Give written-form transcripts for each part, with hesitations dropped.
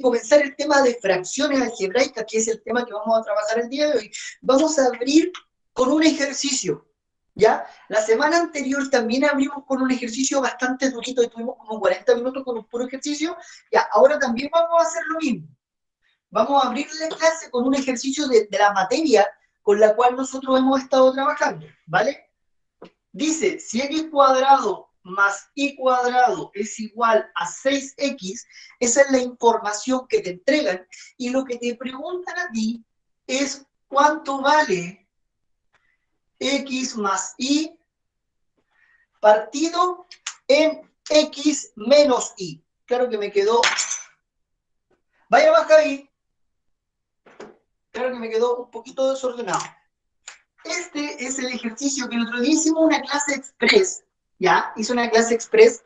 comenzar el tema de fracciones algebraicas, que es el tema que vamos a trabajar el día de hoy, vamos a abrir con un ejercicio, ¿ya? La semana anterior también abrimos con un ejercicio bastante durito, estuvimos como 40 minutos con un puro ejercicio, ya, ahora también vamos a hacer lo mismo. Vamos a abrir la clase con un ejercicio de la materia con la cual nosotros hemos estado trabajando, ¿vale? Dice, si x cuadrado más y cuadrado es igual a 6x, esa es la información que te entregan, y lo que te preguntan a ti es cuánto vale x más y partido en x menos y. Claro que me quedó... Vaya baja ahí. Claro que me quedó un poquito desordenado. Este es el ejercicio que el otro día hicimos una clase express, ¿ya? Hice una clase express,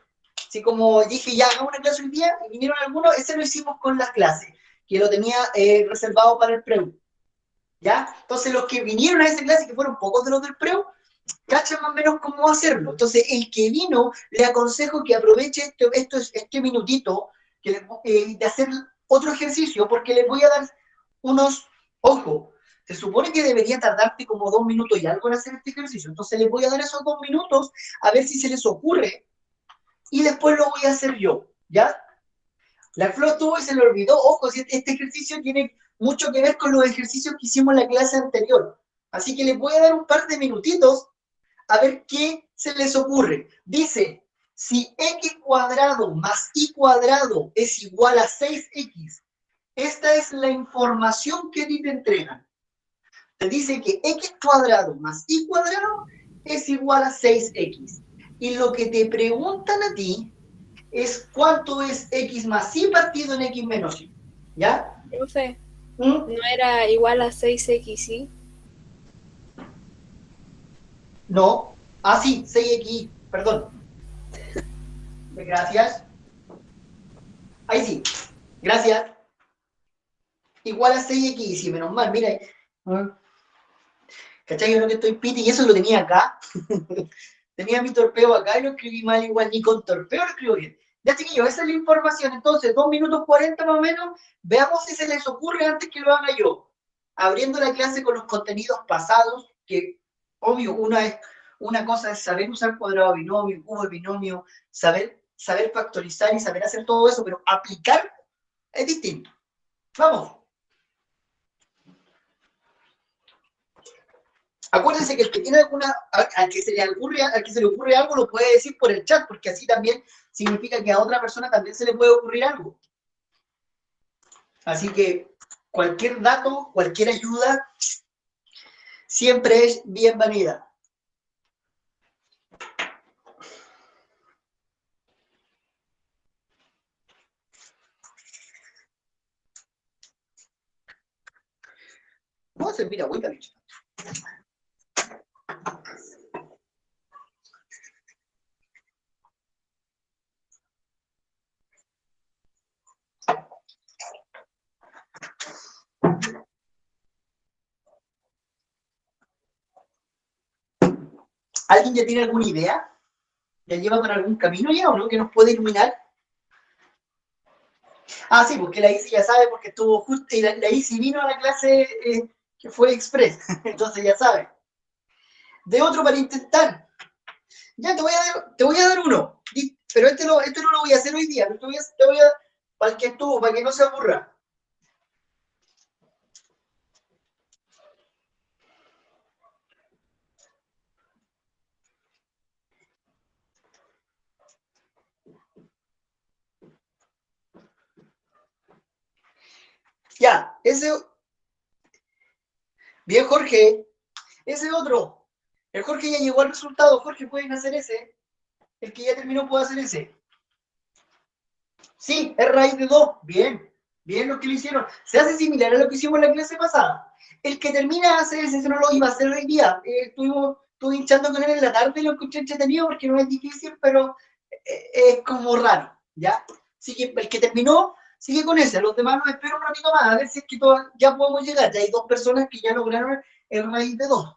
así como dije, ya, hagamos una clase hoy día, y vinieron algunos, ese lo hicimos con las clases, que lo tenía reservado para el preu, ¿ya? Entonces los que vinieron a esa clase, que fueron pocos de los del preu, cachan más o menos cómo hacerlo. Entonces el que vino, le aconsejo que aproveche este minutito de hacer otro ejercicio, porque les voy a dar unos, ojo, se supone que debería tardarte como 2 minutos y algo en hacer este ejercicio. Entonces les voy a dar esos 2 minutos a ver si se les ocurre y después lo voy a hacer yo, ¿ya? La Flo tuvo y se le olvidó. Ojo, este ejercicio tiene mucho que ver con los ejercicios que hicimos en la clase anterior. Así que les voy a dar un par de minutitos a ver qué se les ocurre. Dice, si x cuadrado más y cuadrado es igual a 6x, esta es la información que a ti te entregan. Te dice que x cuadrado más y cuadrado es igual a 6x. Y lo que te preguntan a ti es cuánto es x más y partido en x menos y. ¿Ya? Profe, ¿no era igual a 6x, sí? No. Ah, sí, 6x, perdón. Gracias. Ahí sí. Gracias. Igual a 6x, sí, menos mal, mira. ¿Cachai? Yo no que estoy piti y eso lo tenía acá. Tenía mi torpeo acá y lo escribí mal igual, ni con torpeo lo escribo bien. Ya, chiquillos, esa es la información. Entonces, 2 minutos 40 más o menos. Veamos si se les ocurre antes que lo haga yo. Abriendo la clase con los contenidos pasados, que, obvio, una cosa es saber usar cuadrado de binomio, cubo de binomio, saber factorizar y saber hacer todo eso, pero aplicar es distinto. Vamos. Acuérdense que el que tiene al que se le ocurre algo, lo puede decir por el chat, porque así también significa que a otra persona también se le puede ocurrir algo. Así que cualquier dato, cualquier ayuda, siempre es bienvenida. Vamos a servir agüita, bicho. ¿Alguien ya tiene alguna idea? ¿Ya lleva por algún camino ya o no? ¿Que nos puede iluminar? Ah, sí, porque la Isi ya sabe, porque estuvo justo, y la Isi vino a la clase que fue express, entonces ya sabe. De otro para intentar. Ya te voy a dar uno, pero este no lo voy a hacer hoy día, te voy a para que estuvo, para que no se aburra. Ya, ese. Bien, Jorge. Ese otro. El Jorge ya llegó al resultado. Jorge, pueden hacer ese. El que ya terminó puede hacer ese. Sí, es raíz de 2. Bien. Bien lo que lo hicieron. Se hace similar a lo que hicimos en la clase pasada. El que termina hace ese, no lo iba a hacer hoy día. Estuve hinchando con él en la tarde y lo encontré entretenido porque no es difícil, pero es como raro. ¿Ya? Así que el que terminó, sigue con ese. Los demás nos espero un ratito más, a ver si es que ya podemos llegar. Ya hay 2 personas que ya lograron el raíz de 2.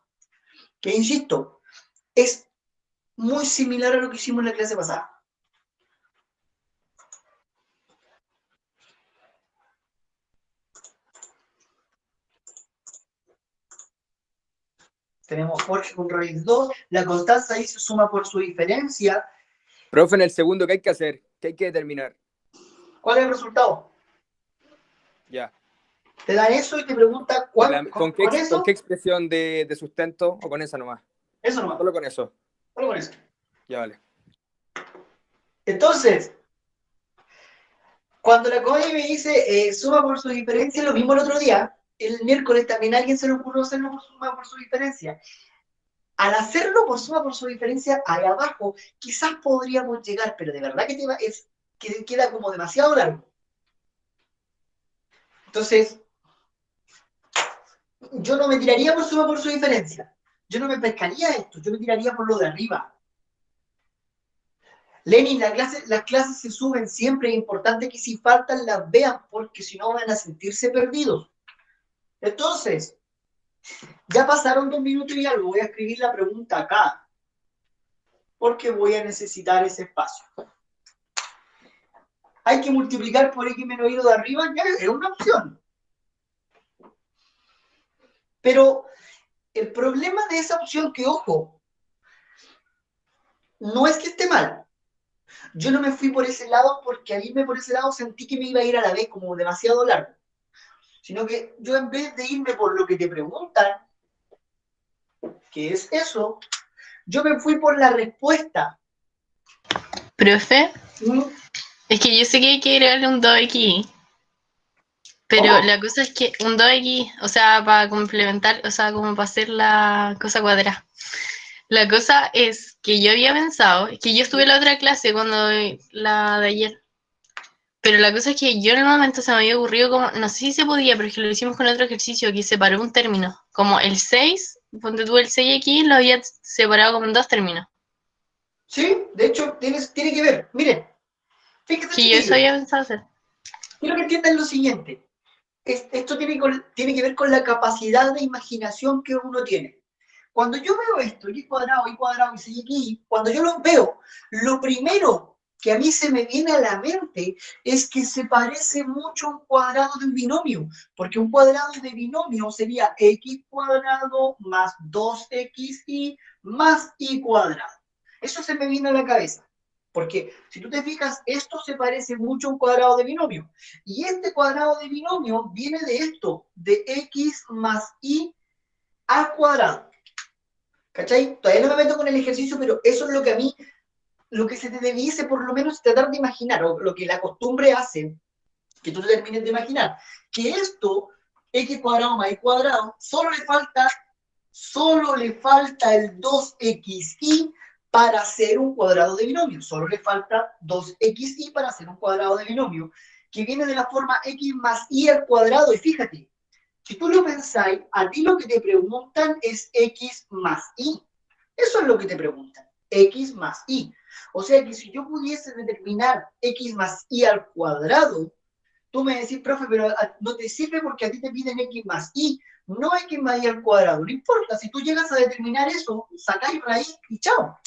Que insisto, es muy similar a lo que hicimos en la clase pasada. Tenemos Jorge con raíz 2. La Constanza ahí se suma por su diferencia. Profe, en el segundo, ¿qué hay que hacer? ¿Qué hay que determinar? ¿Cuál es el resultado? Ya. Te dan eso y te preguntan cuál. ¿Con qué expresión de sustento o con esa nomás? Eso nomás. Solo con eso. Solo con eso. Ya vale. Entonces, cuando la Connie me dice suma por su diferencia, lo mismo el otro día, el miércoles también a alguien se le ocurrió hacerlo por suma por su diferencia. Al hacerlo por suma por su diferencia, ahí abajo, quizás podríamos llegar, pero de verdad que queda como demasiado largo. Entonces, yo no me tiraría por suma por su diferencia. Yo no me pescaría esto, yo me tiraría por lo de arriba. Lenin, las clases se suben siempre, es importante que si faltan las vean, porque si no van a sentirse perdidos. Entonces, ya pasaron 2 minutos y algo, voy a escribir la pregunta acá, porque voy a necesitar ese espacio. Hay que multiplicar por x menos y de arriba, ya es una opción. Pero el problema de esa opción, que ojo, no es que esté mal. Yo no me fui por ese lado porque al irme por ese lado sentí que me iba a ir a la vez como demasiado largo. Sino que yo, en vez de irme por lo que te preguntan, ¿qué es eso? Yo me fui por la respuesta. Profe, es que yo sé que hay que agregarle un 2x, pero ¿Cómo? la cosa es que un 2x, o sea, para complementar, o sea, como para hacer la cosa cuadrada. La cosa es que yo había pensado, que yo estuve en la otra clase la de ayer, pero la cosa es que yo en el momento se me había ocurrido como, no sé si se podía, pero es que lo hicimos con otro ejercicio que separó un término, como el 6, ponte tú el 6 aquí, lo había separado como en 2 términos. Sí, de hecho, tiene que ver. Miren, fíjense, Que yo eso había pensado hacer. quiero que entiendan lo siguiente. Esto tiene que ver con la capacidad de imaginación que uno tiene. Cuando yo veo esto, y cuadrado, y 6x, cuando yo lo veo, lo primero que a mí se me viene a la mente es que se parece mucho a un cuadrado de un binomio, porque un cuadrado de binomio sería x cuadrado más 2xy más y cuadrado. Eso se me viene a la cabeza. Porque si tú te fijas, esto se parece mucho a un cuadrado de binomio. Y este cuadrado de binomio viene de esto, de x más y al cuadrado. ¿Cachai? Todavía no me meto con el ejercicio, pero eso es lo que a mí, lo que se te debiese por lo menos tratar de imaginar, o lo que la costumbre hace, que tú te termines de imaginar, que esto, x cuadrado más y cuadrado, solo le falta el 2xy para hacer un cuadrado de binomio. Solo le falta 2xy para hacer un cuadrado de binomio, que viene de la forma x más y al cuadrado. Y fíjate, si tú lo pensáis, a ti lo que te preguntan es x más y. Eso es lo que te preguntan, x más y. O sea que si yo pudiese determinar x más y al cuadrado, tú me decís, profe, pero no te sirve porque a ti te piden x más y, no x más y al cuadrado. No importa, si tú llegas a determinar eso, sacáis raíz y chao. O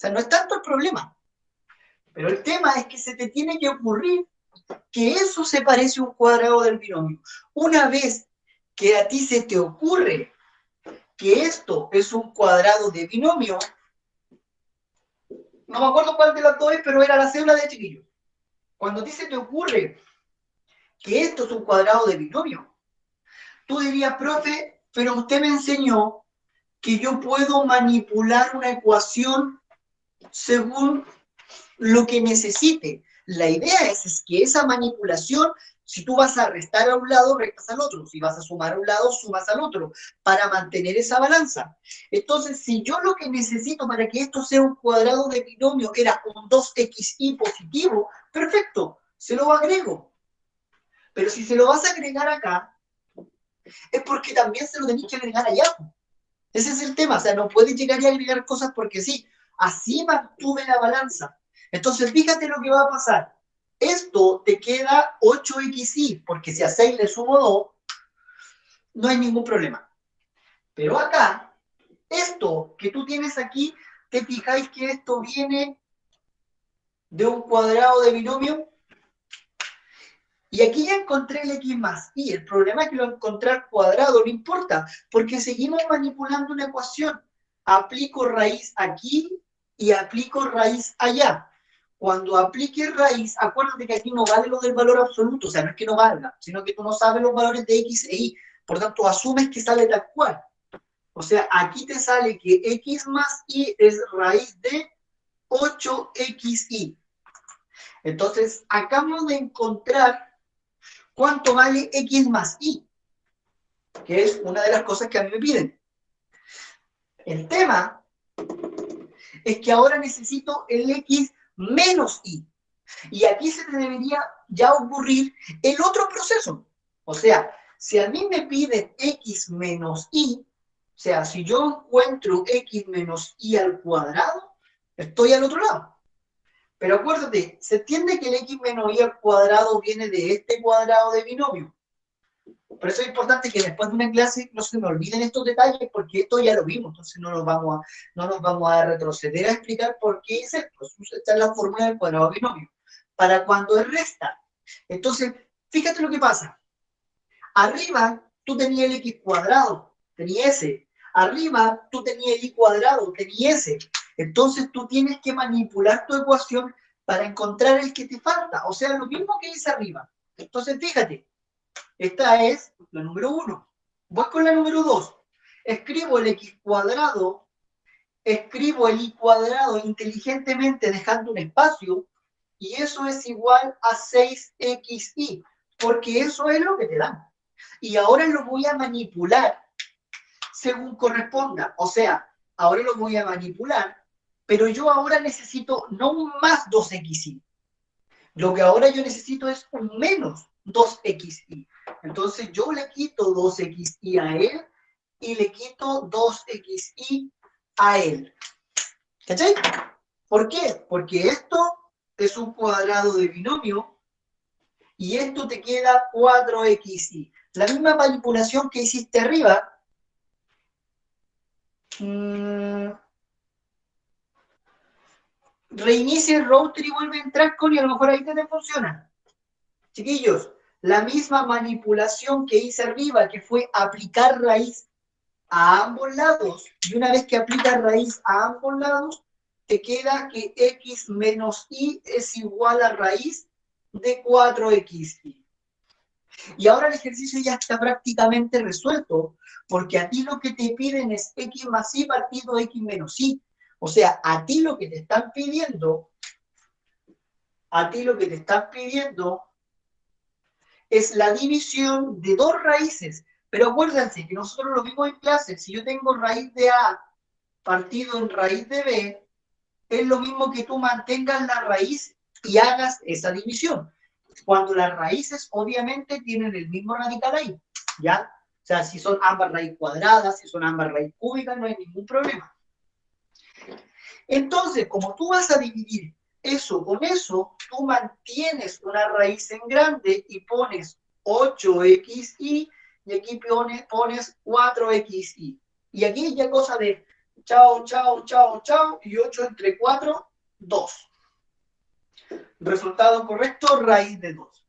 sea, no es tanto el problema. Pero el tema es que se te tiene que ocurrir que eso se parece a un cuadrado del binomio. Una vez que a ti se te ocurre que esto es un cuadrado de binomio, no me acuerdo cuál de las dos es, pero era la cédula de chiquillo. Cuando a ti se te ocurre que esto es un cuadrado de binomio, tú dirías, profe, pero usted me enseñó que yo puedo manipular una ecuación según lo que necesite. La idea es que esa manipulación, si tú vas a restar a un lado, restas al otro. Si vas a sumar a un lado, sumas al otro, para mantener esa balanza. Entonces, si yo lo que necesito para que esto sea un cuadrado de binomio era un 2xy positivo, perfecto, se lo agrego. Pero si se lo vas a agregar acá, es porque también se lo tenéis que agregar allá. Ese es el tema, o sea, no puedes llegar y agregar cosas porque sí. Así mantuve la balanza. Entonces, fíjate lo que va a pasar. Esto te queda 8xy, porque si a 6 le sumo 2, no hay ningún problema. Pero acá, esto que tú tienes aquí, ¿te fijáis que esto viene de un cuadrado de binomio? Y aquí ya encontré el x más y. El problema es que lo encontré al cuadrado, no importa, porque seguimos manipulando una ecuación. Aplico raíz aquí y aplico raíz allá. Cuando aplique raíz, acuérdate que aquí no vale lo del valor absoluto, o sea, no es que no valga, sino que tú no sabes los valores de x e y, por tanto asumes que sale tal cual. O sea, aquí te sale que x más y es raíz de 8xy. Entonces, acabamos de encontrar cuánto vale x más y, que es una de las cosas que a mí me piden. El tema es que ahora necesito el x menos y. Y aquí se te debería ya ocurrir el otro proceso. O sea, si a mí me piden x menos y, o sea, si yo encuentro x menos y al cuadrado, estoy al otro lado. Pero acuérdate, se entiende que el x menos y al cuadrado viene de este cuadrado de binomio. Por eso es importante que después de una clase no se me olviden estos detalles, porque esto ya lo vimos, entonces no nos vamos a retroceder a explicar por qué es esto. Esta es la fórmula del cuadrado de binomio. Para cuando es resta. Entonces, fíjate lo que pasa. Arriba tú tenías el x cuadrado, tenías s. Arriba tú tenías el y cuadrado, tenías s. Entonces tú tienes que manipular tu ecuación para encontrar el que te falta. O sea, lo mismo que dice arriba. Entonces, fíjate. Esta es la número 1. Voy con la número 2. Escribo el x cuadrado, escribo el y cuadrado inteligentemente dejando un espacio, y eso es igual a 6xy, porque eso es lo que te dan. Y ahora lo voy a manipular según corresponda. O sea, ahora lo voy a manipular, pero yo ahora necesito no un más 2xy. Lo que ahora yo necesito es un menos 2xy. Entonces yo le quito 2xy a él y le quito 2xy a él. ¿Cachai? ¿Por qué? Porque esto es un cuadrado de binomio y esto te queda 4xy. La misma manipulación que hiciste arriba. Reinicia el router y vuelve a entrar con y a lo mejor ahí te funciona. Chiquillos, la misma manipulación que hice arriba, que fue aplicar raíz a ambos lados, y una vez que aplicas raíz a ambos lados, te queda que x menos y es igual a raíz de 4xy. Y ahora el ejercicio ya está prácticamente resuelto, porque a ti lo que te piden es x más y partido x menos y. O sea, a ti lo que te están pidiendo es la división de dos raíces. Pero acuérdense que nosotros lo vimos en clase. Si yo tengo raíz de A partido en raíz de B, es lo mismo que tú mantengas la raíz y hagas esa división. Cuando las raíces obviamente tienen el mismo radical ahí, ¿ya? O sea, si son ambas raíz cuadradas, si son ambas raíz cúbicas, no hay ningún problema. Entonces, como tú vas a dividir eso con eso, tú mantienes una raíz en grande y pones 8xy y aquí pones 4xy. Y aquí ya cosa de chao, chao, chao, chao y 8 entre 4, 2. Resultado correcto, raíz de 2.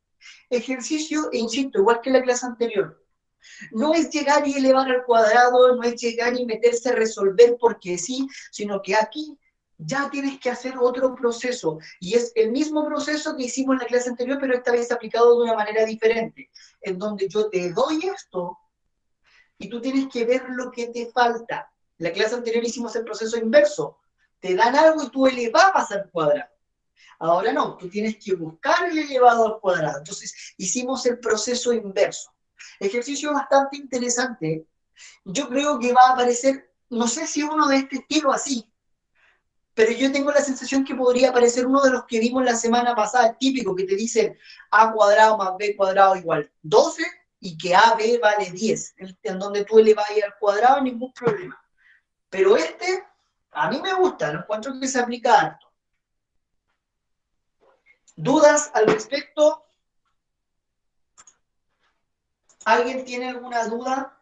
Ejercicio, e insisto, igual que en la clase anterior. No es llegar y elevar al cuadrado, no es llegar y meterse a resolver porque sí, sino que aquí ya tienes que hacer otro proceso. Y es el mismo proceso que hicimos en la clase anterior, pero esta vez aplicado de una manera diferente. En donde yo te doy esto y tú tienes que ver lo que te falta. En la clase anterior hicimos el proceso inverso. Te dan algo y tú elevabas al cuadrado. Ahora no, tú tienes que buscar el elevado al cuadrado. Entonces hicimos el proceso inverso. Ejercicio bastante interesante. Yo creo que va a aparecer, no sé si uno de este estilo así, pero yo tengo la sensación que podría aparecer uno de los que vimos la semana pasada, el típico que te dicen a cuadrado más b cuadrado igual 12 y que ab vale 10, en donde tú elevas al cuadrado, ningún problema. Pero este, a mí me gusta, lo encuentro que se aplica harto. ¿Dudas al respecto? ¿Alguien tiene alguna duda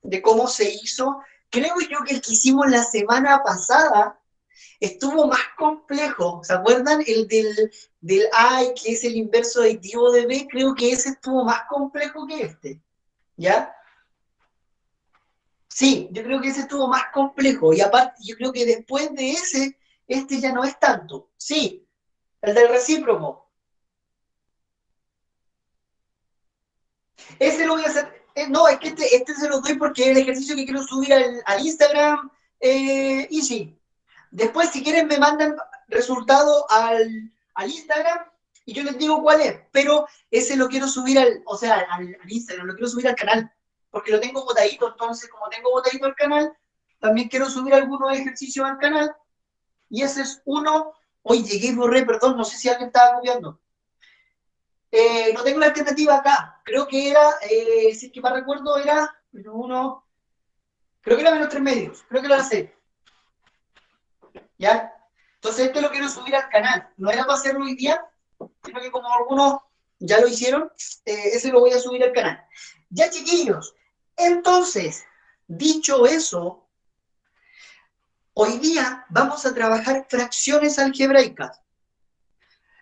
de cómo se hizo? Creo yo que el que hicimos la semana pasada estuvo más complejo. ¿Se acuerdan? El del A, que es el inverso aditivo de B, creo que ese estuvo más complejo que este. ¿Ya? Sí, yo creo que ese estuvo más complejo. Y aparte, yo creo que después de ese, este ya no es tanto. Sí, el del recíproco. Ese lo voy a hacer. No, es que este se lo doy porque es el ejercicio que quiero subir al Instagram. Y sí. Después, si quieren, me mandan resultado al Instagram y yo les digo cuál es. Pero ese lo quiero subir al Instagram, lo quiero subir al canal. Porque lo tengo botadito. Entonces, como tengo botadito al canal, también quiero subir algunos ejercicios al canal. Y ese es uno. Hoy llegué y borré, perdón, no sé si alguien estaba copiando. No tengo la alternativa acá. Creo que era, si es que más recuerdo, era uno. Creo que era menos 3 medios. Creo que lo sé. ¿Ya? Entonces, esto lo quiero subir al canal. No era para hacerlo hoy día, sino que como algunos ya lo hicieron, ese lo voy a subir al canal. Ya, chiquillos. Entonces, dicho eso, hoy día vamos a trabajar fracciones algebraicas.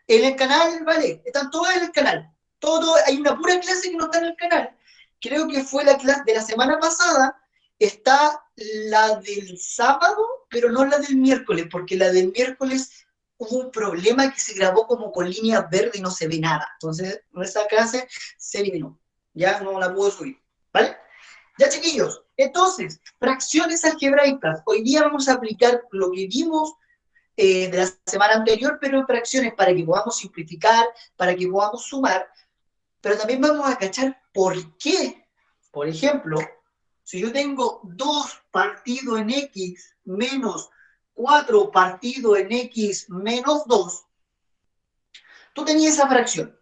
En el canal, vale, están todas en el canal. Todo, hay una pura clase que no está en el canal. Creo que fue la clase de la semana pasada. Está la del sábado, pero no la del miércoles, porque la del miércoles hubo un problema que se grabó como con líneas verdes y no se ve nada. Entonces, esa clase se eliminó. Ya no la puedo subir, ¿vale? Ya, chiquillos. Entonces, fracciones algebraicas. Hoy día vamos a aplicar lo que vimos de la semana anterior, pero en fracciones para que podamos simplificar, para que podamos sumar, pero también vamos a cachar por qué. Por ejemplo, si yo tengo 2 partido en x menos 4 partido en x menos 2, tú tenías esa fracción.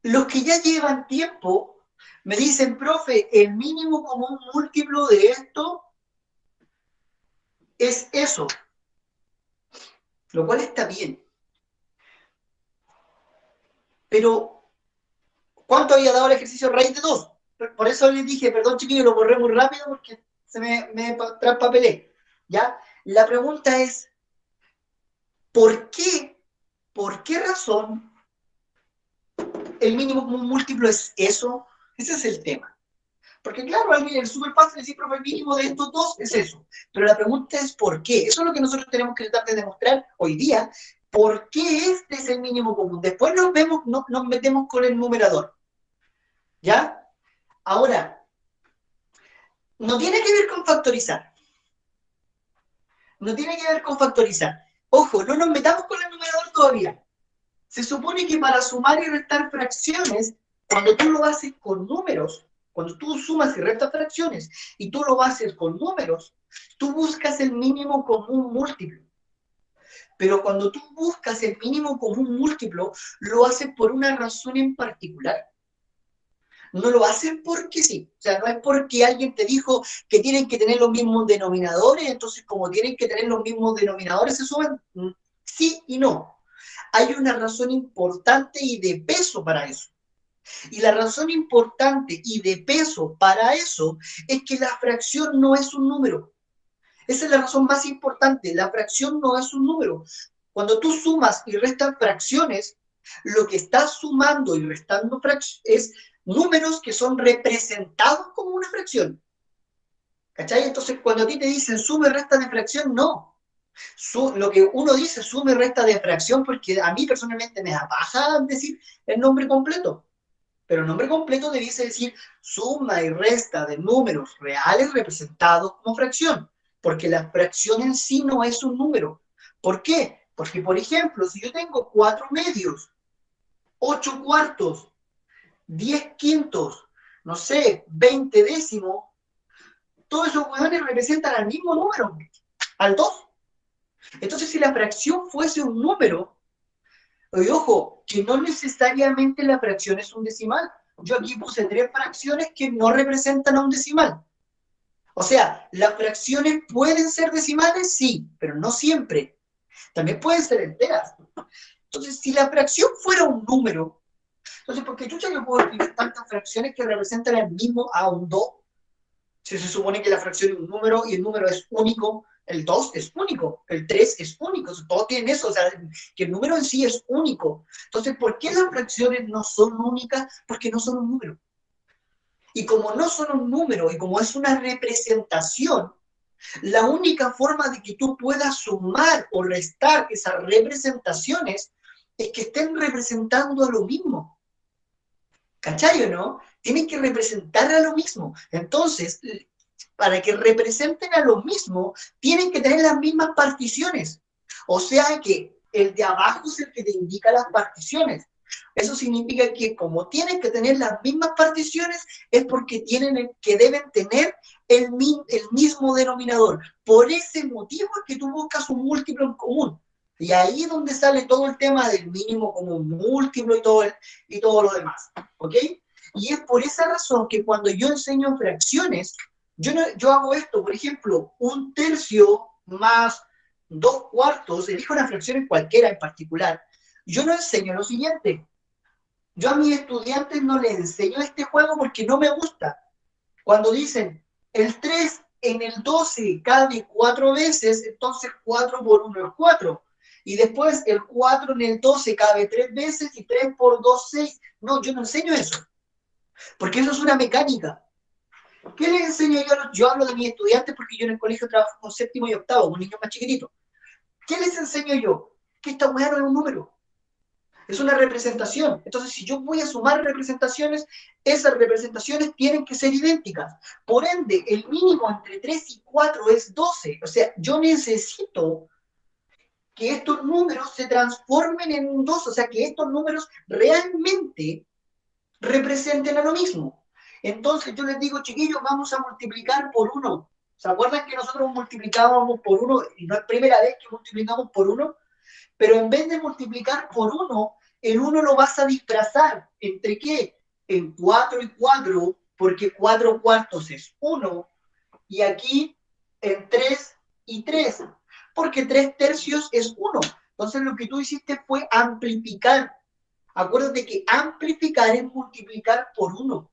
Los que ya llevan tiempo me dicen, profe, el mínimo común múltiplo de esto es eso, lo cual está bien. Pero, ¿cuánto había dado el ejercicio raíz de 2? Por eso les dije, perdón chiquillos, lo borré muy rápido porque se me traspapelé. ¿Ya? La pregunta es, ¿por qué? ¿Por qué razón el mínimo común múltiplo es eso? Ese es el tema. Porque claro, es súper fácil decir, profe, el mínimo de estos dos es eso. Pero la pregunta es ¿por qué? Eso es lo que nosotros tenemos que tratar de demostrar hoy día. ¿Por qué este es el mínimo común? Después nos metemos con el numerador. ¿Ya? Ahora, no tiene que ver con factorizar. No tiene que ver con factorizar. Ojo, no nos metamos con el numerador todavía. Se supone que para sumar y restar fracciones, cuando tú lo haces con números, cuando tú sumas y restas fracciones y tú lo haces con números, tú buscas el mínimo común múltiplo. Pero cuando tú buscas el mínimo común múltiplo, lo haces por una razón en particular. No lo hacen porque sí. O sea, no es porque alguien te dijo que tienen que tener los mismos denominadores, entonces como tienen que tener los mismos denominadores se suman. Sí y no. Hay una razón importante y de peso para eso. Y la razón importante y de peso para eso es que la fracción no es un número. Esa es la razón más importante. La fracción no es un número. Cuando tú sumas y restas fracciones, lo que estás sumando y restando es números que son representados como una fracción. ¿Cachai? Entonces, cuando a ti te dicen suma y resta de fracción, no. Lo que uno dice suma y resta de fracción, porque a mí personalmente me da paja decir el nombre completo. Pero el nombre completo debiese decir suma y resta de números reales representados como fracción. Porque la fracción en sí no es un número. ¿Por qué? Porque, por ejemplo, si yo tengo 4 medios, 8 cuartos, 10 quintos, no sé, 20 décimos, todos esos hueones representan al mismo número, al 2. Entonces, si la fracción fuese un número, y ojo, que no necesariamente la fracción es un decimal. Yo aquí puse 3 fracciones que no representan a un decimal. O sea, las fracciones pueden ser decimales, sí, pero no siempre. También pueden ser enteras. Entonces, si la fracción fuera un número, entonces, ¿por qué chucha yo puedo escribir tantas fracciones que representan el mismo a un 2? Si se supone que la fracción es un número y el número es único, El 2 es único, el 3 es único, todos tienen eso, o sea, que el número en sí es único. Entonces, ¿por qué las fracciones no son únicas? Porque no son un número. Y como no son un número y como es una representación, la única forma de que tú puedas sumar o restar esas representaciones es que estén representando a lo mismo. ¿Cachai o no? Tienen que representar a lo mismo. Entonces, para que representen a lo mismo, tienen que tener las mismas particiones. O sea que el de abajo es el que te indica las particiones. Eso significa que como tienen que tener las mismas particiones, es porque deben tener el mismo denominador. Por ese motivo es que tú buscas un múltiplo en común. Y ahí es donde sale todo el tema del mínimo común múltiplo y todo lo demás. ¿Ok? Y es por esa razón que cuando yo enseño fracciones, yo hago esto, por ejemplo, 1/3 más 2/4, elijo una fracción en cualquiera en particular. Yo no enseño lo siguiente. Yo a mis estudiantes no les enseño este juego porque no me gusta. Cuando dicen, el 3 en el 12 cabe 4 veces, entonces 4 por 1 es 4. Y después el 4 en el 12 cabe 3 veces y 3 por 2, 6. No, yo no enseño eso. Porque eso es una mecánica. ¿Qué les enseño yo? Yo hablo de mis estudiantes porque yo en el colegio trabajo con 7º y 8º, con niños más chiquititos. ¿Qué les enseño yo? Que esta hueá no es un número. Es una representación. Entonces, si yo voy a sumar representaciones, esas representaciones tienen que ser idénticas. Por ende, el mínimo entre 3 y 4 es 12. O sea, yo necesito que estos números se transformen en un 2. O sea, que estos números realmente representen a lo mismo. Entonces, yo les digo, chiquillos, vamos a multiplicar por 1. ¿Se acuerdan que nosotros multiplicábamos por 1? Y no es primera vez que multiplicamos por 1. Pero en vez de multiplicar por 1, el 1 lo vas a disfrazar. ¿Entre qué? En 4 y 4, porque 4/4 es 1. Y aquí en 3 y 3, porque 3/3 es 1. Entonces lo que tú hiciste fue amplificar. Acuérdate que amplificar es multiplicar por 1.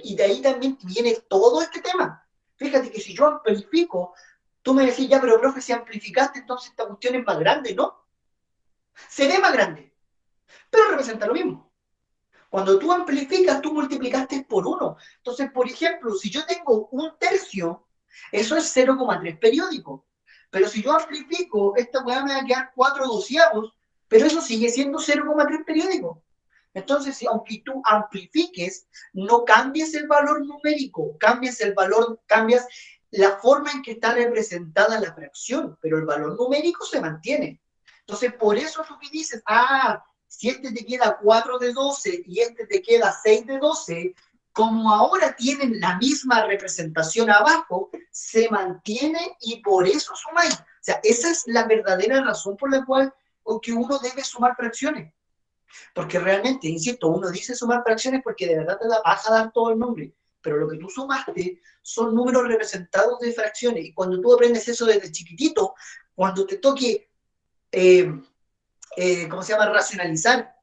Y de ahí también viene todo este tema. Fíjate que si yo amplifico, tú me decís, ya, pero profe, si amplificaste, entonces esta cuestión es más grande, ¿no? Se ve más grande, pero representa lo mismo. Cuando tú amplificas, tú multiplicaste por 1. Entonces, por ejemplo, si yo tengo 1/3, eso es 0,3 periódico. Pero si yo amplifico, esta weá me va a quedar 4/12, pero eso sigue siendo 0,3 periódico. Entonces, aunque tú amplifiques, no cambies el valor numérico, cambias la forma en que está representada la fracción, pero el valor numérico se mantiene. Entonces, por eso tú que dices, si este te queda 4/12 y este te queda 6/12, como ahora tienen la misma representación abajo, se mantiene y por eso sumáis. O sea, esa es la verdadera razón por la cual que uno debe sumar fracciones. Porque realmente, insisto, uno dice sumar fracciones porque de verdad te da paja dar todo el nombre. Pero lo que tú sumaste son números representados de fracciones. Y cuando tú aprendes eso desde chiquitito, cuando te toque ¿cómo se llama? Racionalizar.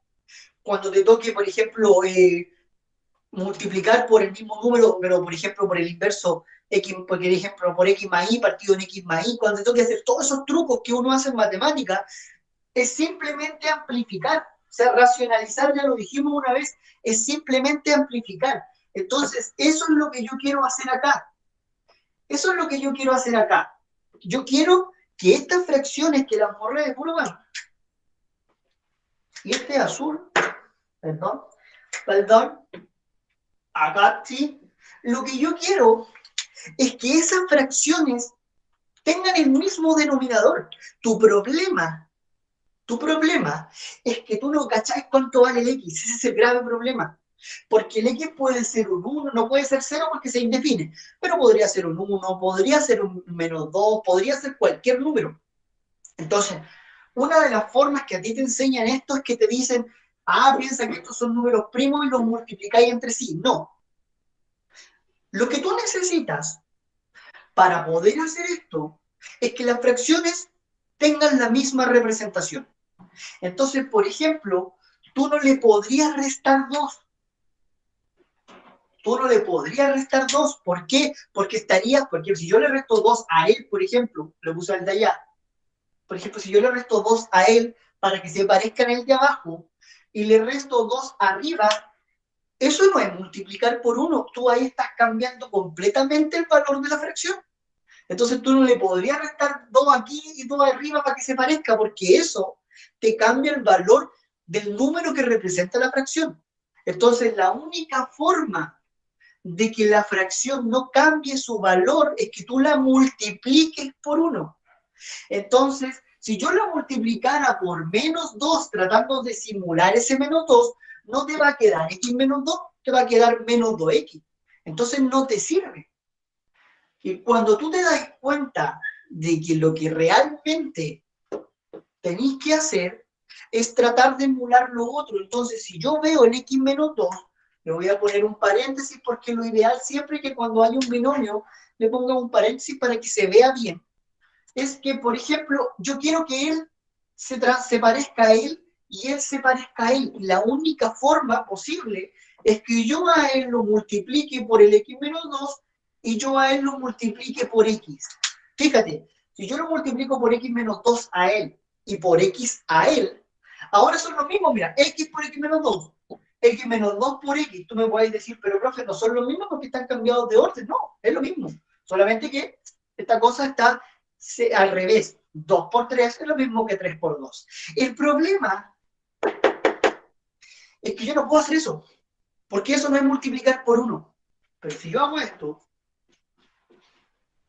Cuando te toque, por ejemplo, multiplicar por el mismo número, pero por ejemplo por el inverso, X, por ejemplo, por X más Y partido en X más Y, cuando te toque hacer todos esos trucos que uno hace en matemática, es simplemente amplificar. O sea, racionalizar, ya lo dijimos una vez, es simplemente amplificar. Entonces, eso es lo que yo quiero hacer acá. Eso es lo que yo quiero hacer acá. Yo quiero que estas fracciones que las borré de puro bueno, y este azul, perdón, acá sí, lo que yo quiero es que esas fracciones tengan el mismo denominador. Tu problema es que tú no cachás cuánto vale el X, ese es el grave problema. Porque el X puede ser un 1, no puede ser 0 porque se indefine, pero podría ser un 1, podría ser un -2, podría ser cualquier número. Entonces, una de las formas que a ti te enseñan esto es que te dicen, piensa que estos son números primos y los multiplicáis entre sí. No. Lo que tú necesitas para poder hacer esto es que las fracciones tengan la misma representación. Entonces, por ejemplo, tú no le podrías restar 2. tú no le podrías restar 2. ¿Por qué? Porque si yo le resto 2 a él, por ejemplo, le puse al de allá, por ejemplo, si yo le resto 2 a él para que se parezca en el de abajo y le resto 2 arriba, eso no es multiplicar por 1. Tú ahí estás cambiando completamente el valor de la fracción. Entonces tú no le podrías restar 2 aquí y 2 arriba para que se parezca, porque eso te cambia el valor del número que representa la fracción. Entonces la única forma de que la fracción no cambie su valor es que tú la multipliques por 1. Entonces, si yo la multiplicara por menos 2, tratando de simular ese menos 2, no te va a quedar x menos 2, te va a quedar menos 2x. Entonces no te sirve. Y cuando tú te das cuenta de que lo que realmente tenéis que hacer es tratar de emular lo otro, entonces si yo veo el x menos 2, le voy a poner un paréntesis porque lo ideal siempre es que cuando hay un binomio le ponga un paréntesis para que se vea bien. Es que, por ejemplo, yo quiero que él se parezca a él y él se parezca a él. La única forma posible es que yo a él lo multiplique por el x menos 2 y yo a él lo multiplique por x. Fíjate, si yo lo multiplico por x menos 2 a él y por x a él, ahora son los mismos, mira, x por x menos 2, x menos 2 por x. Tú me puedes decir, pero profe, no son los mismos porque están cambiados de orden. No, es lo mismo, solamente que esta cosa está al revés. 2 por 3 es lo mismo que 3 por 2. El problema es que yo no puedo hacer eso, porque eso no es multiplicar por 1. Pero si yo hago esto,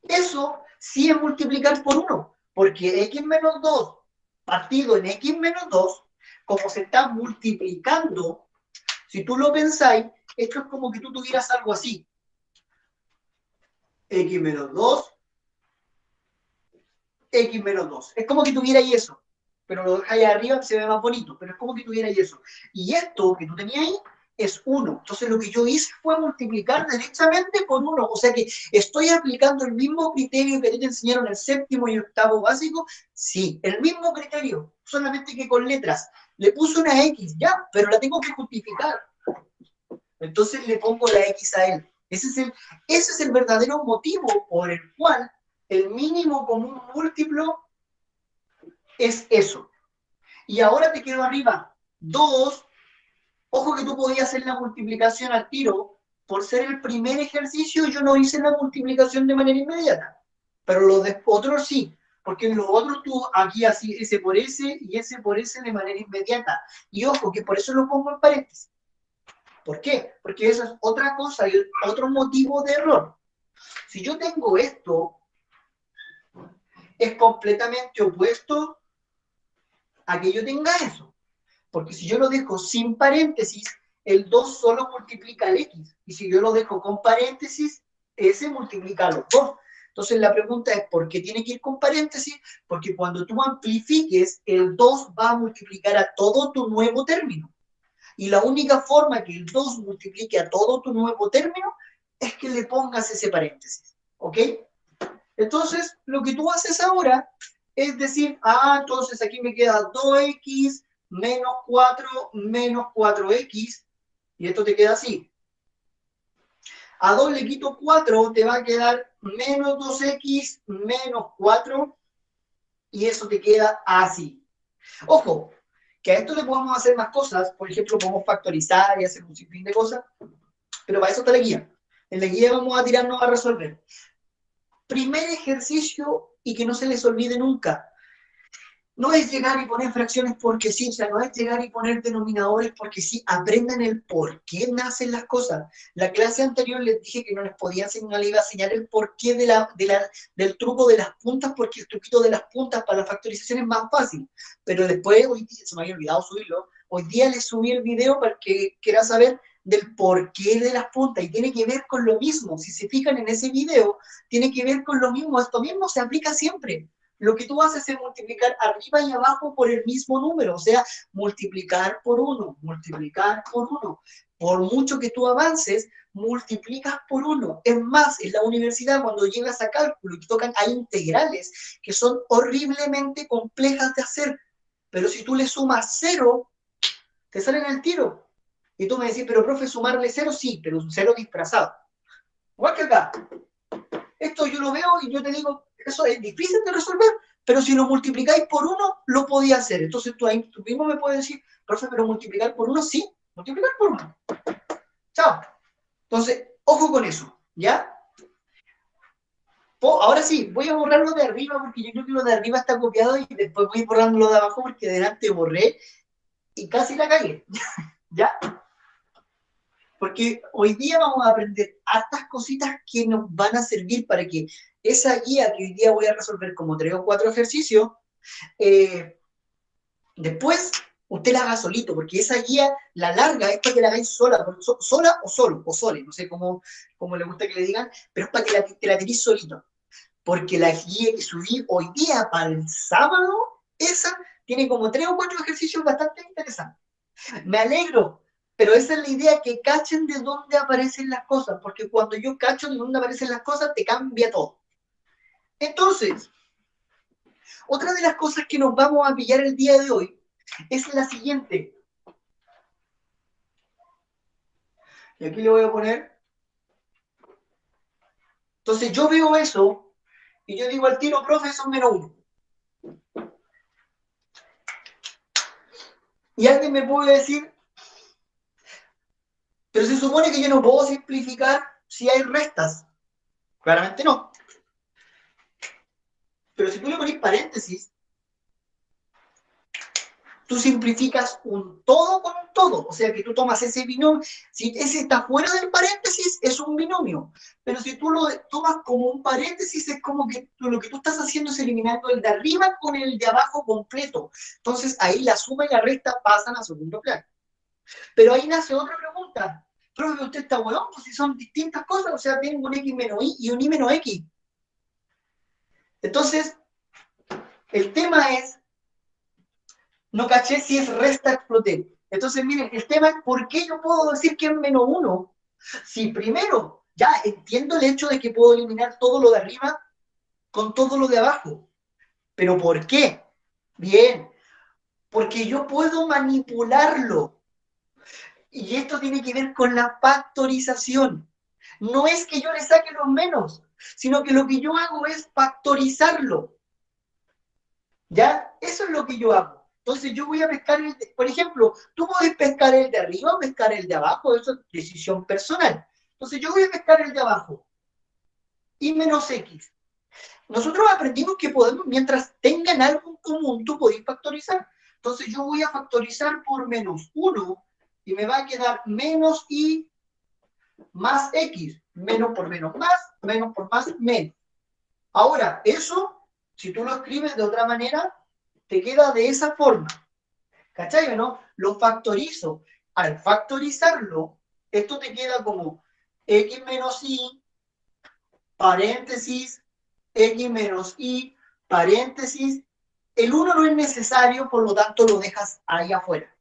eso sí es multiplicar por 1, porque x menos 2 partido en x menos 2, como se está multiplicando, si tú lo pensáis, esto es como que tú tuvieras algo así. X menos 2, x menos 2. Es como que tuvierais eso, pero lo dejáis arriba y se ve más bonito, pero es como que tuvierais eso. Y esto que tú tenías ahí es 1. Entonces lo que yo hice fue multiplicar derechamente por 1. O sea que estoy aplicando el mismo criterio que te enseñaron en el 7º y 8º básico. Sí, el mismo criterio, solamente que con letras. Le puse una X, ya, pero la tengo que justificar. Entonces le pongo la X a él. Ese es el verdadero motivo por el cual el mínimo común múltiplo es eso. Y ahora te quedo arriba 2. Ojo que tú podías hacer la multiplicación al tiro. Por ser el primer ejercicio, yo no hice la multiplicación de manera inmediata. Pero los otros sí. Porque en los otros tú aquí así, ese por ese y ese por ese de manera inmediata. Y ojo, que por eso lo pongo en paréntesis. ¿Por qué? Porque eso es otra cosa y otro motivo de error. Si yo tengo esto, es completamente opuesto a que yo tenga eso. Porque si yo lo dejo sin paréntesis, el 2 solo multiplica el x. Y si yo lo dejo con paréntesis, ese multiplica los 2. Entonces la pregunta es, ¿por qué tiene que ir con paréntesis? Porque cuando tú amplifiques, el 2 va a multiplicar a todo tu nuevo término. Y la única forma que el 2 multiplique a todo tu nuevo término es que le pongas ese paréntesis. ¿Ok? Entonces, lo que tú haces ahora es decir, entonces aquí me queda 2x menos 4 menos 4x, y esto te queda así. A 2 le quito 4, te va a quedar menos 2x menos 4, y eso te queda así. Ojo, que a esto le podemos hacer más cosas, por ejemplo, podemos factorizar y hacer un sinfín de cosas, pero para eso está la guía. En la guía vamos a tirarnos a resolver. Primer ejercicio, y que no se les olvide nunca, no es llegar y poner fracciones porque sí, o sea, no es llegar y poner denominadores porque sí, aprendan el por qué nacen las cosas. La clase anterior les dije que no les podía enseñar, no les iba a enseñar el porqué del truco de las puntas, porque el truquito de las puntas para la factorización es más fácil. Pero después, hoy día, se me había olvidado subirlo, hoy día les subí el video para que quiera saber del porqué de las puntas, y tiene que ver con lo mismo. Si se fijan en ese video, tiene que ver con lo mismo. Esto mismo se aplica siempre. Lo que tú haces es multiplicar arriba y abajo por el mismo número, o sea, multiplicar por 1, multiplicar por 1. Por mucho que tú avances, multiplicas por 1. Es más, en la universidad cuando llegas a cálculo y te tocan, hay integrales que son horriblemente complejas de hacer, pero si tú le sumas 0, te salen al tiro. Y tú me decís, pero profe, sumarle cero, sí, pero un cero disfrazado. Igual que acá. Esto yo lo veo y yo te digo, eso es difícil de resolver, pero si lo multiplicáis por uno, lo podía hacer. Entonces tú mismo me puedes decir, profe, pero multiplicar por uno, sí, multiplicar por uno. Chao. Entonces, ojo con eso, ¿ya? Ahora sí, voy a borrar lo de arriba porque yo creo que lo de arriba está copiado y después voy borrando lo de abajo porque delante borré y casi la cagué, ¿ya? Porque hoy día vamos a aprender hartas cositas que nos van a servir para que esa guía que hoy día voy a resolver como 3 o 4 ejercicios, después usted la haga solito, porque esa guía, la larga, es para que la hagáis sola, sola o solo, o sole, no sé cómo le gusta que le digan, pero es para que la tiréis solito. Porque la guía que subí hoy día para el sábado, esa tiene como 3 o 4 ejercicios bastante interesantes. Me alegro, pero esa es la idea, que cachen de dónde aparecen las cosas, porque cuando yo cacho de dónde aparecen las cosas, te cambia todo. Entonces, otra de las cosas que nos vamos a pillar el día de hoy es la siguiente. Y aquí le voy a poner. Entonces yo veo eso y yo digo al tiro, profe, son -1. Y alguien me puede decir, pero se supone que yo no puedo simplificar si hay restas. Claramente no. Pero si tú le pones paréntesis, tú simplificas un todo con un todo. O sea que tú tomas ese binomio, si ese está fuera del paréntesis, es un binomio. Pero si tú lo tomas como un paréntesis, es como que lo que tú estás haciendo es eliminando el de arriba con el de abajo completo. Entonces ahí la suma y la resta pasan a segundo plano. Pero ahí nace otra pregunta. Profe, usted está huevón, pues si son distintas cosas, o sea, tengo un X menos Y y un Y menos X. Entonces, el tema es, no caché si es resta exploté. Entonces, miren, el tema es por qué yo puedo decir que es -1. Si primero, ya entiendo el hecho de que puedo eliminar todo lo de arriba con todo lo de abajo. ¿Pero por qué? Bien, porque yo puedo manipularlo. Y esto tiene que ver con la factorización. No es que yo le saque los menos, sino que lo que yo hago es factorizarlo. ¿Ya? Eso es lo que yo hago. Entonces yo voy a pescar por ejemplo, tú puedes pescar el de arriba o pescar el de abajo, eso es decisión personal. Entonces yo voy a pescar el de abajo. Y menos X. Nosotros aprendimos que podemos, mientras tengan algo en común, tú podés factorizar. Entonces yo voy a factorizar por -1 y me va a quedar menos Y más X. Menos por menos más, menos por más menos. Ahora, eso, si tú lo escribes de otra manera, te queda de esa forma. ¿Cachai o no? Lo factorizo. Al factorizarlo, esto te queda como X menos Y, paréntesis, X menos Y, paréntesis. El 1 no es necesario, por lo tanto lo dejas ahí afuera.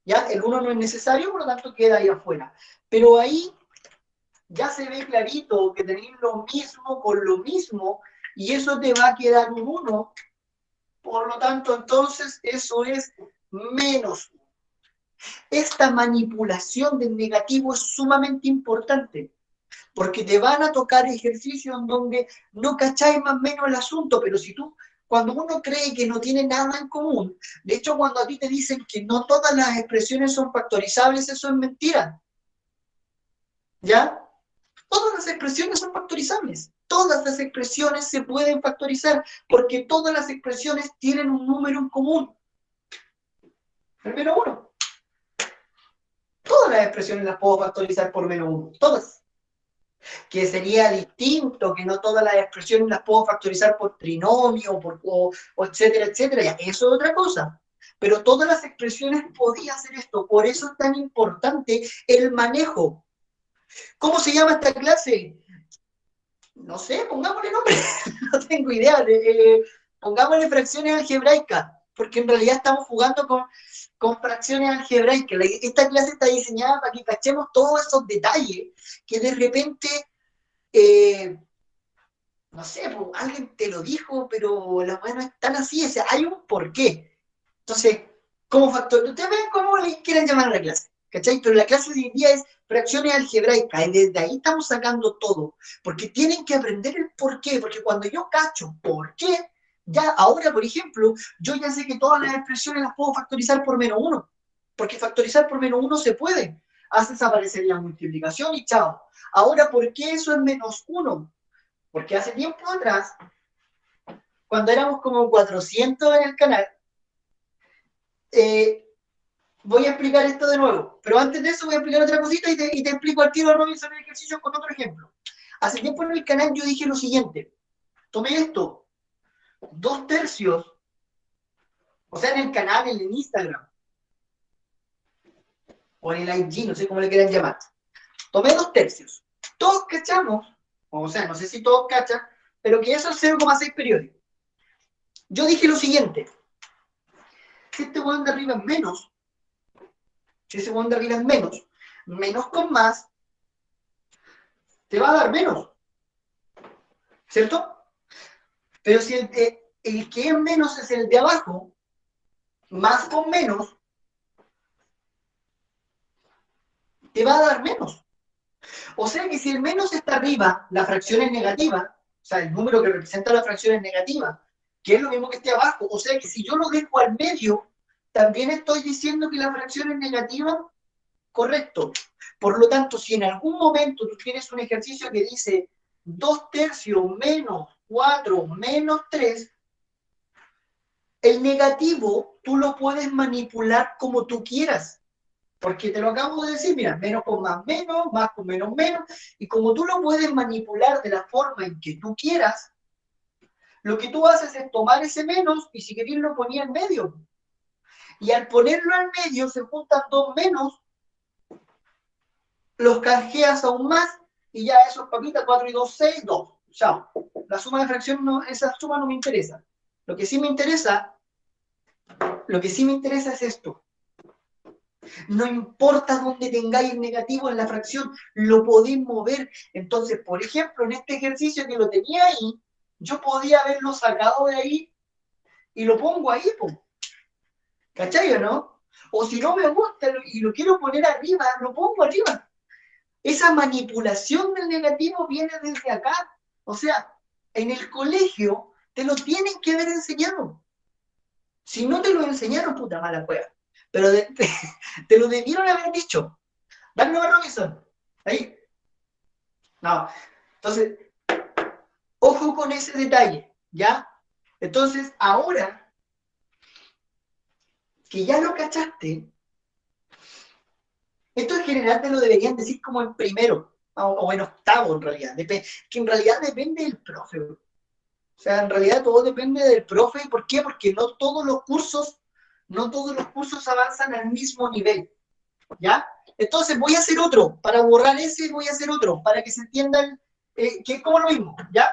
¿Ya? El 1 no es necesario, por lo tanto queda ahí afuera. Pero ahí ya se ve clarito que tenéis lo mismo con lo mismo, y eso te va a quedar un 1. Por lo tanto, entonces, eso es -1. Esta manipulación del negativo es sumamente importante, porque te van a tocar ejercicios en donde no cacháis más o menos el asunto, pero si tú, cuando uno cree que no tiene nada en común, de hecho, cuando a ti te dicen que no todas las expresiones son factorizables, eso es mentira. ¿Ya? Todas las expresiones son factorizables. Todas las expresiones se pueden factorizar porque todas las expresiones tienen un número en común. El -1. Todas las expresiones las puedo factorizar por -1. Todas. Que sería distinto, que no todas las expresiones las puedo factorizar por trinomio, o etcétera, etcétera. Ya, eso es otra cosa. Pero todas las expresiones podía hacer esto. Por eso es tan importante el manejo. ¿Cómo se llama esta clase? No sé, pongámosle nombre. No tengo idea. Pongámosle fracciones algebraicas, porque en realidad estamos jugando con fracciones algebraicas. Esta clase está diseñada para que cachemos todos esos detalles que de repente, no sé, pues, alguien te lo dijo, pero la weá no es tan así. O sea, hay un porqué. Entonces, como factor, ustedes ven cómo le quieren llamar a la clase. ¿cachai? Pero la clase de hoy día es fracciones algebraicas, y desde ahí estamos sacando todo, porque tienen que aprender el por qué, porque cuando yo cacho por qué, ya ahora, por ejemplo, yo ya sé que todas las expresiones las puedo factorizar por -1, porque factorizar por -1 se puede, hace desaparecer la multiplicación y chao. Ahora, ¿por qué eso es -1? Porque hace tiempo atrás, cuando éramos como 400 en el canal, voy a explicar esto de nuevo, pero antes de eso voy a explicar otra cosita y te explico al tiro a Robinson el ejercicio con otro ejemplo. Hace tiempo en el canal yo dije lo siguiente, tomé esto, 2/3, o sea, en el canal, en el Instagram, o en el IG, no sé cómo le quieran llamar, tomé 2/3. Todos cachamos, o sea, no sé si todos cachan, pero que eso es 0,6 periódico. Yo dije lo siguiente, si este weón de arriba es menos, si ese weón de arriba es menos, menos con más, te va a dar menos, ¿cierto? Pero si el que es menos es el de abajo, más con menos, te va a dar menos. O sea que si el menos está arriba, la fracción es negativa, o sea, el número que representa la fracción es negativa, que es lo mismo que esté abajo. O sea que si yo lo dejo al medio, también estoy diciendo que la fracción es negativa, correcto. Por lo tanto, si en algún momento tú tienes un ejercicio que dice 2/3 menos 4 menos 3, el negativo tú lo puedes manipular como tú quieras. Porque te lo acabo de decir, mira, menos con más con menos menos, y como tú lo puedes manipular de la forma en que tú quieras, lo que tú haces es tomar ese menos y si querés lo ponía en medio. Y al ponerlo en medio se juntan dos menos, los canjeas aún más, y ya esos papitas, 4 y 2, 6, 2. Chao. La suma de fracción, no, esa suma no me interesa. Lo que sí me interesa es esto. No importa dónde tengáis el negativo en la fracción, lo podéis mover. Entonces, por ejemplo, en este ejercicio que lo tenía ahí, yo podía haberlo sacado de ahí y lo pongo ahí, po. ¿Cachai o no? O si no me gusta y lo quiero poner arriba, lo pongo arriba. Esa manipulación del negativo viene desde acá. O sea, en el colegio te lo tienen que haber enseñado. Si no te lo enseñaron, puta mala cueva. Pero te lo debieron haber dicho. Dale a Robinson. Ahí. No. Entonces, ojo con ese detalle, ¿ya? Entonces, ahora que ya lo cachaste, esto en general te lo deberían decir como en primero, o en octavo en realidad. Que en realidad depende del profe. O sea, en realidad todo depende del profe. ¿Por qué? Porque no todos los cursos avanzan al mismo nivel. ¿Ya? Entonces voy a hacer otro, para borrar ese voy a hacer otro, para que se entiendan que es como lo mismo, ¿ya?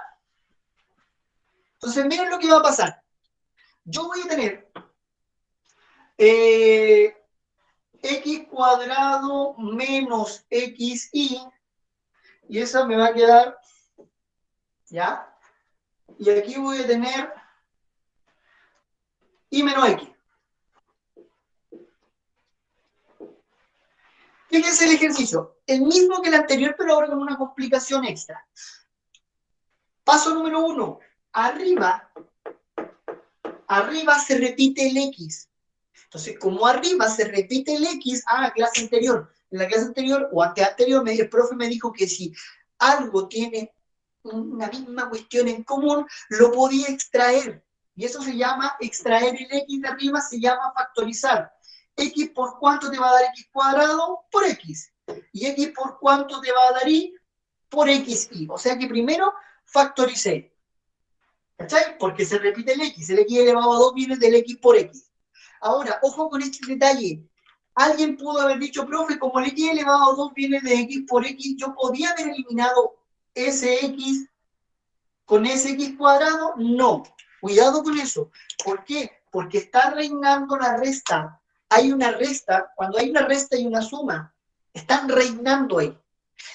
Entonces miren lo que va a pasar. Yo voy a tener x cuadrado menos xy, y eso me va a quedar, ¿ya? Y aquí voy a tener y menos x. Fíjense el ejercicio, el mismo que el anterior, pero ahora con una complicación extra. Paso número 1, arriba se repite el x. Entonces, como arriba se repite el x, clase anterior. En la clase anterior o anterior, el profe me dijo que si algo tiene una misma cuestión en común, lo podía extraer. Y eso se llama extraer el x de arriba, se llama factorizar. X por cuánto te va a dar x cuadrado por x. Y x por cuánto te va a dar y por xy. O sea que primero factoricé. ¿Cachai? Porque se repite el x elevado a 2 viene del x por x. Ahora, ojo con este detalle. Alguien pudo haber dicho, profe, como el x elevado a 2 viene de x por x, yo podía haber eliminado ese x con ese x cuadrado. No, cuidado con eso. ¿Por qué? Porque está reinando la resta. Hay una resta, cuando hay una resta y una suma, están reinando ahí.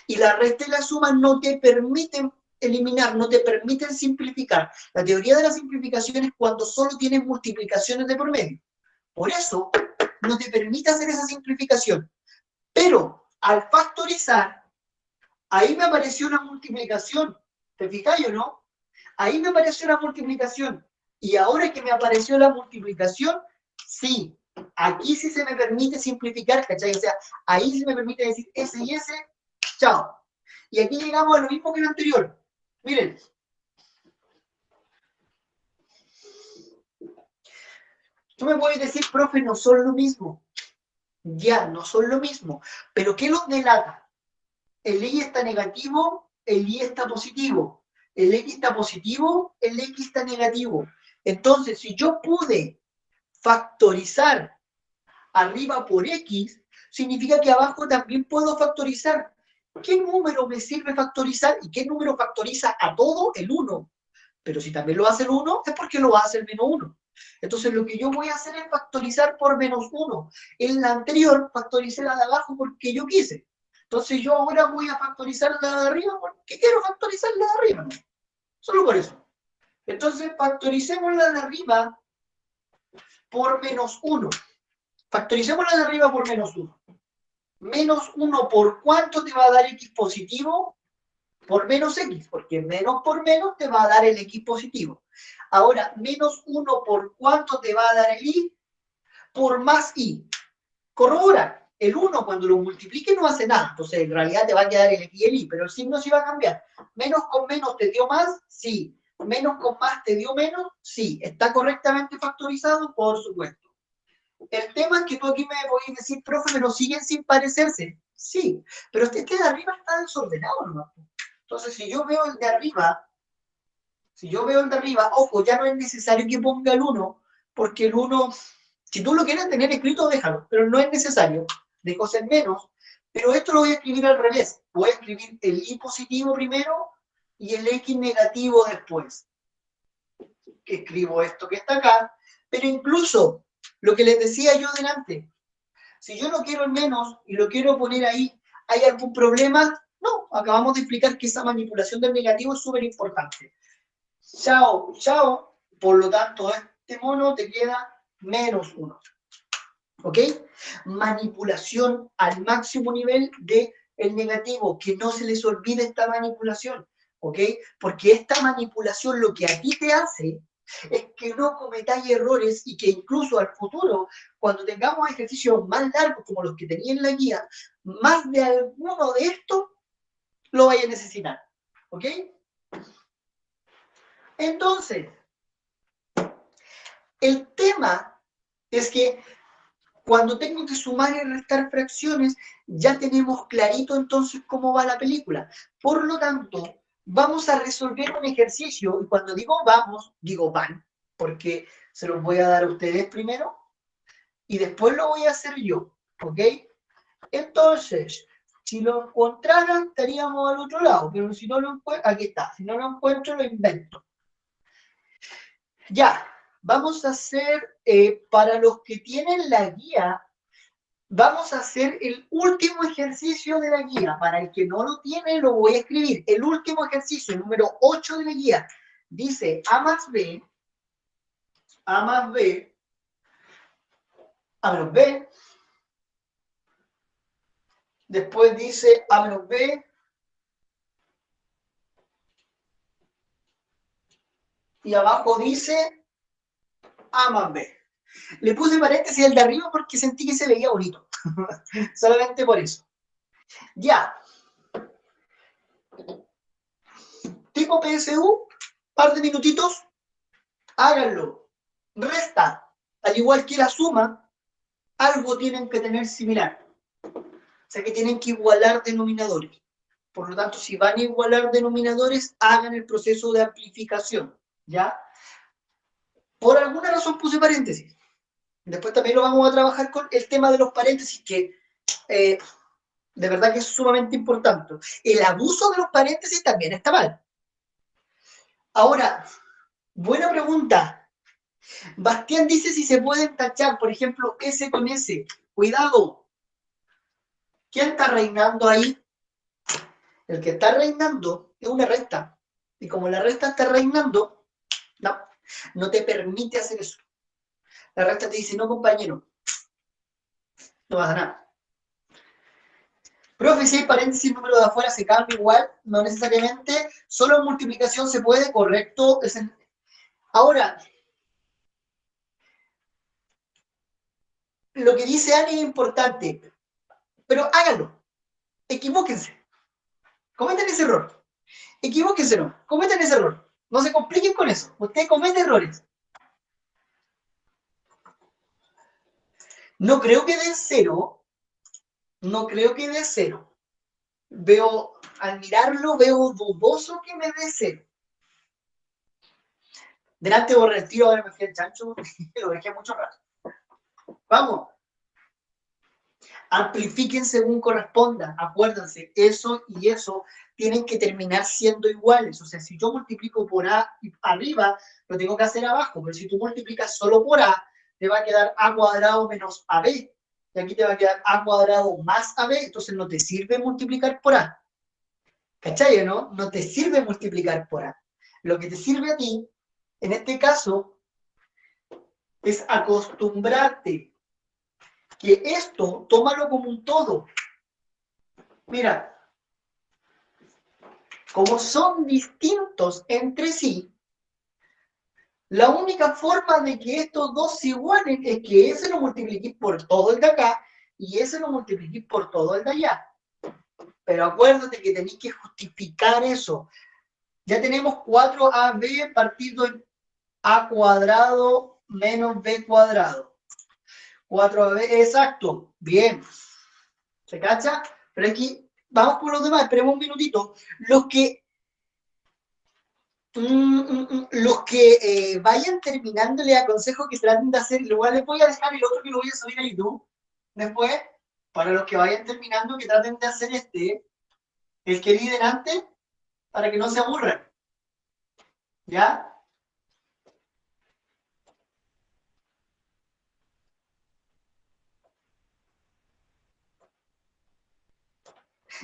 Y la resta y la suma no te permiten eliminar, no te permiten simplificar. La teoría de la simplificación es cuando solo tienes multiplicaciones de por medio. Por eso, no te permite hacer esa simplificación. Pero al factorizar, ahí me apareció una multiplicación. ¿Te fijáis o no? Ahí me apareció una multiplicación. Y ahora que me apareció la multiplicación, sí, aquí sí se me permite simplificar, ¿cachai? O sea, ahí sí me permite decir S y S, chao. Y aquí llegamos a lo mismo que lo anterior. Miren. Tú me puedes decir, profe, no son lo mismo. Ya, no son lo mismo. Pero ¿qué los delata? El Y está negativo, el Y está positivo. El X está positivo, el X está negativo. Entonces, si yo pude factorizar arriba por X, significa que abajo también puedo factorizar. ¿Qué número me sirve factorizar? ¿Y qué número factoriza a todo? El 1. Pero si también lo hace el 1, es porque lo hace el menos 1. Entonces lo que yo voy a hacer es factorizar por menos 1. En la anterior factoricé la de abajo porque yo quise. Entonces yo ahora voy a factorizar la de arriba porque quiero factorizar la de arriba, ¿no? Solo por eso. Entonces factoricemos la de arriba por menos 1. Factoricemos la de arriba por menos 1. Menos 1 por cuánto te va a dar X positivo, por menos X, porque menos por menos te va a dar el X positivo. Ahora, menos 1 por cuánto te va a dar el Y, por más Y. Corrobora. El 1 cuando lo multiplique no hace nada, entonces en realidad te va a quedar el X y el Y, pero el signo sí va a cambiar. Menos con menos te dio más, sí. Menos con más te dio menos, sí. ¿Está correctamente factorizado? Por supuesto. El tema es que tú aquí me podés decir, profe, pero siguen sin parecerse. Sí, pero este de arriba está desordenado, ¿no? Entonces, si yo veo el de arriba, ojo, ya no es necesario que ponga el 1, porque el 1, si tú lo quieres tener escrito, déjalo, pero no es necesario. Dejo ser menos, pero esto lo voy a escribir al revés. Voy a escribir el Y positivo primero y el X negativo después. Escribo esto que está acá, pero incluso lo que les decía yo delante, si yo no quiero el menos y lo quiero poner ahí, ¿hay algún problema? No, acabamos de explicar que esa manipulación del negativo es súper importante. Chao, chao, por lo tanto, este mono te queda menos 1. ¿Ok? Manipulación al máximo nivel del negativo, que no se les olvide esta manipulación, ¿ok? Porque esta manipulación lo que a ti te hace es que no cometáis errores y que incluso al futuro, cuando tengamos ejercicios más largos como los que tenía en la guía, más de alguno de estos lo vaya a necesitar, ¿ok? Entonces, el tema es que cuando tengo que sumar y restar fracciones, ya tenemos clarito entonces cómo va la película. Por lo tanto, vamos a resolver un ejercicio, y cuando digo vamos, digo van, porque se los voy a dar a ustedes primero, y después lo voy a hacer yo, ¿ok? Entonces, si lo encontraran, estaríamos al otro lado, pero si no lo encuentro, aquí está, si no lo encuentro, lo invento. Ya, vamos a hacer, para los que tienen la guía, vamos a hacer el último ejercicio de la guía. Para el que no lo tiene, lo voy a escribir. El último ejercicio, el número 8 de la guía, dice A más B, A menos B. Después dice A menos B. Y abajo dice A más B. Le puse paréntesis al de arriba porque sentí que se veía bonito. Solamente por eso. Ya. Tipo PSU, par de minutitos, háganlo. Resta, al igual que la suma, algo tienen que tener similar. O sea que tienen que igualar denominadores. Por lo tanto, si van a igualar denominadores, hagan el proceso de amplificación. ¿Ya? Por alguna razón puse paréntesis. Después también lo vamos a trabajar con el tema de los paréntesis, que de verdad que es sumamente importante. El abuso de los paréntesis también está mal. Ahora, buena pregunta. Bastián dice si se pueden tachar, por ejemplo, S con S. Cuidado. ¿Quién está reinando ahí? El que está reinando es una recta. Y como la recta está reinando, no te permite hacer eso. La recta te dice, no, compañero, no pasa nada. Profe, si hay paréntesis, el número de afuera se cambia igual, no necesariamente, solo en multiplicación se puede, correcto. Ahora, lo que dice Ani es importante, pero háganlo, equivóquense, cometan ese error, equivóquense, no, cometan ese error, no se compliquen con eso, usted comete errores. No creo que dé cero, no creo que dé cero. Al mirarlo, veo dudoso que me dé cero. Delante borré el tiro, ahora me fui al chancho, lo dejé mucho rato. Vamos. Amplifiquen según corresponda. Acuérdense, eso y eso tienen que terminar siendo iguales. O sea, si yo multiplico por A arriba, lo tengo que hacer abajo. Pero si tú multiplicas solo por A, te va a quedar A cuadrado menos AB. Y aquí te va a quedar A cuadrado más AB. Entonces no te sirve multiplicar por A. ¿Cachai, no? No te sirve multiplicar por A. Lo que te sirve a ti, en este caso, es acostumbrarte que esto, tómalo como un todo. Mira, como son distintos entre sí, la única forma de que estos dos se igualen es que ese lo multipliquís por todo el de acá y ese lo multipliquís por todo el de allá. Pero acuérdate que tenéis que justificar eso. Ya tenemos 4AB partido en A cuadrado menos B cuadrado. 4AB, exacto. Bien. ¿Se cacha? Pero aquí, vamos por los demás, esperemos un minutito. Los que vayan terminando, les aconsejo que traten de hacer, igual les voy a dejar el otro que lo voy a subir a YouTube. Después, para los que vayan terminando, que traten de hacer el que vi delante, para que no se aburran. ¿Ya?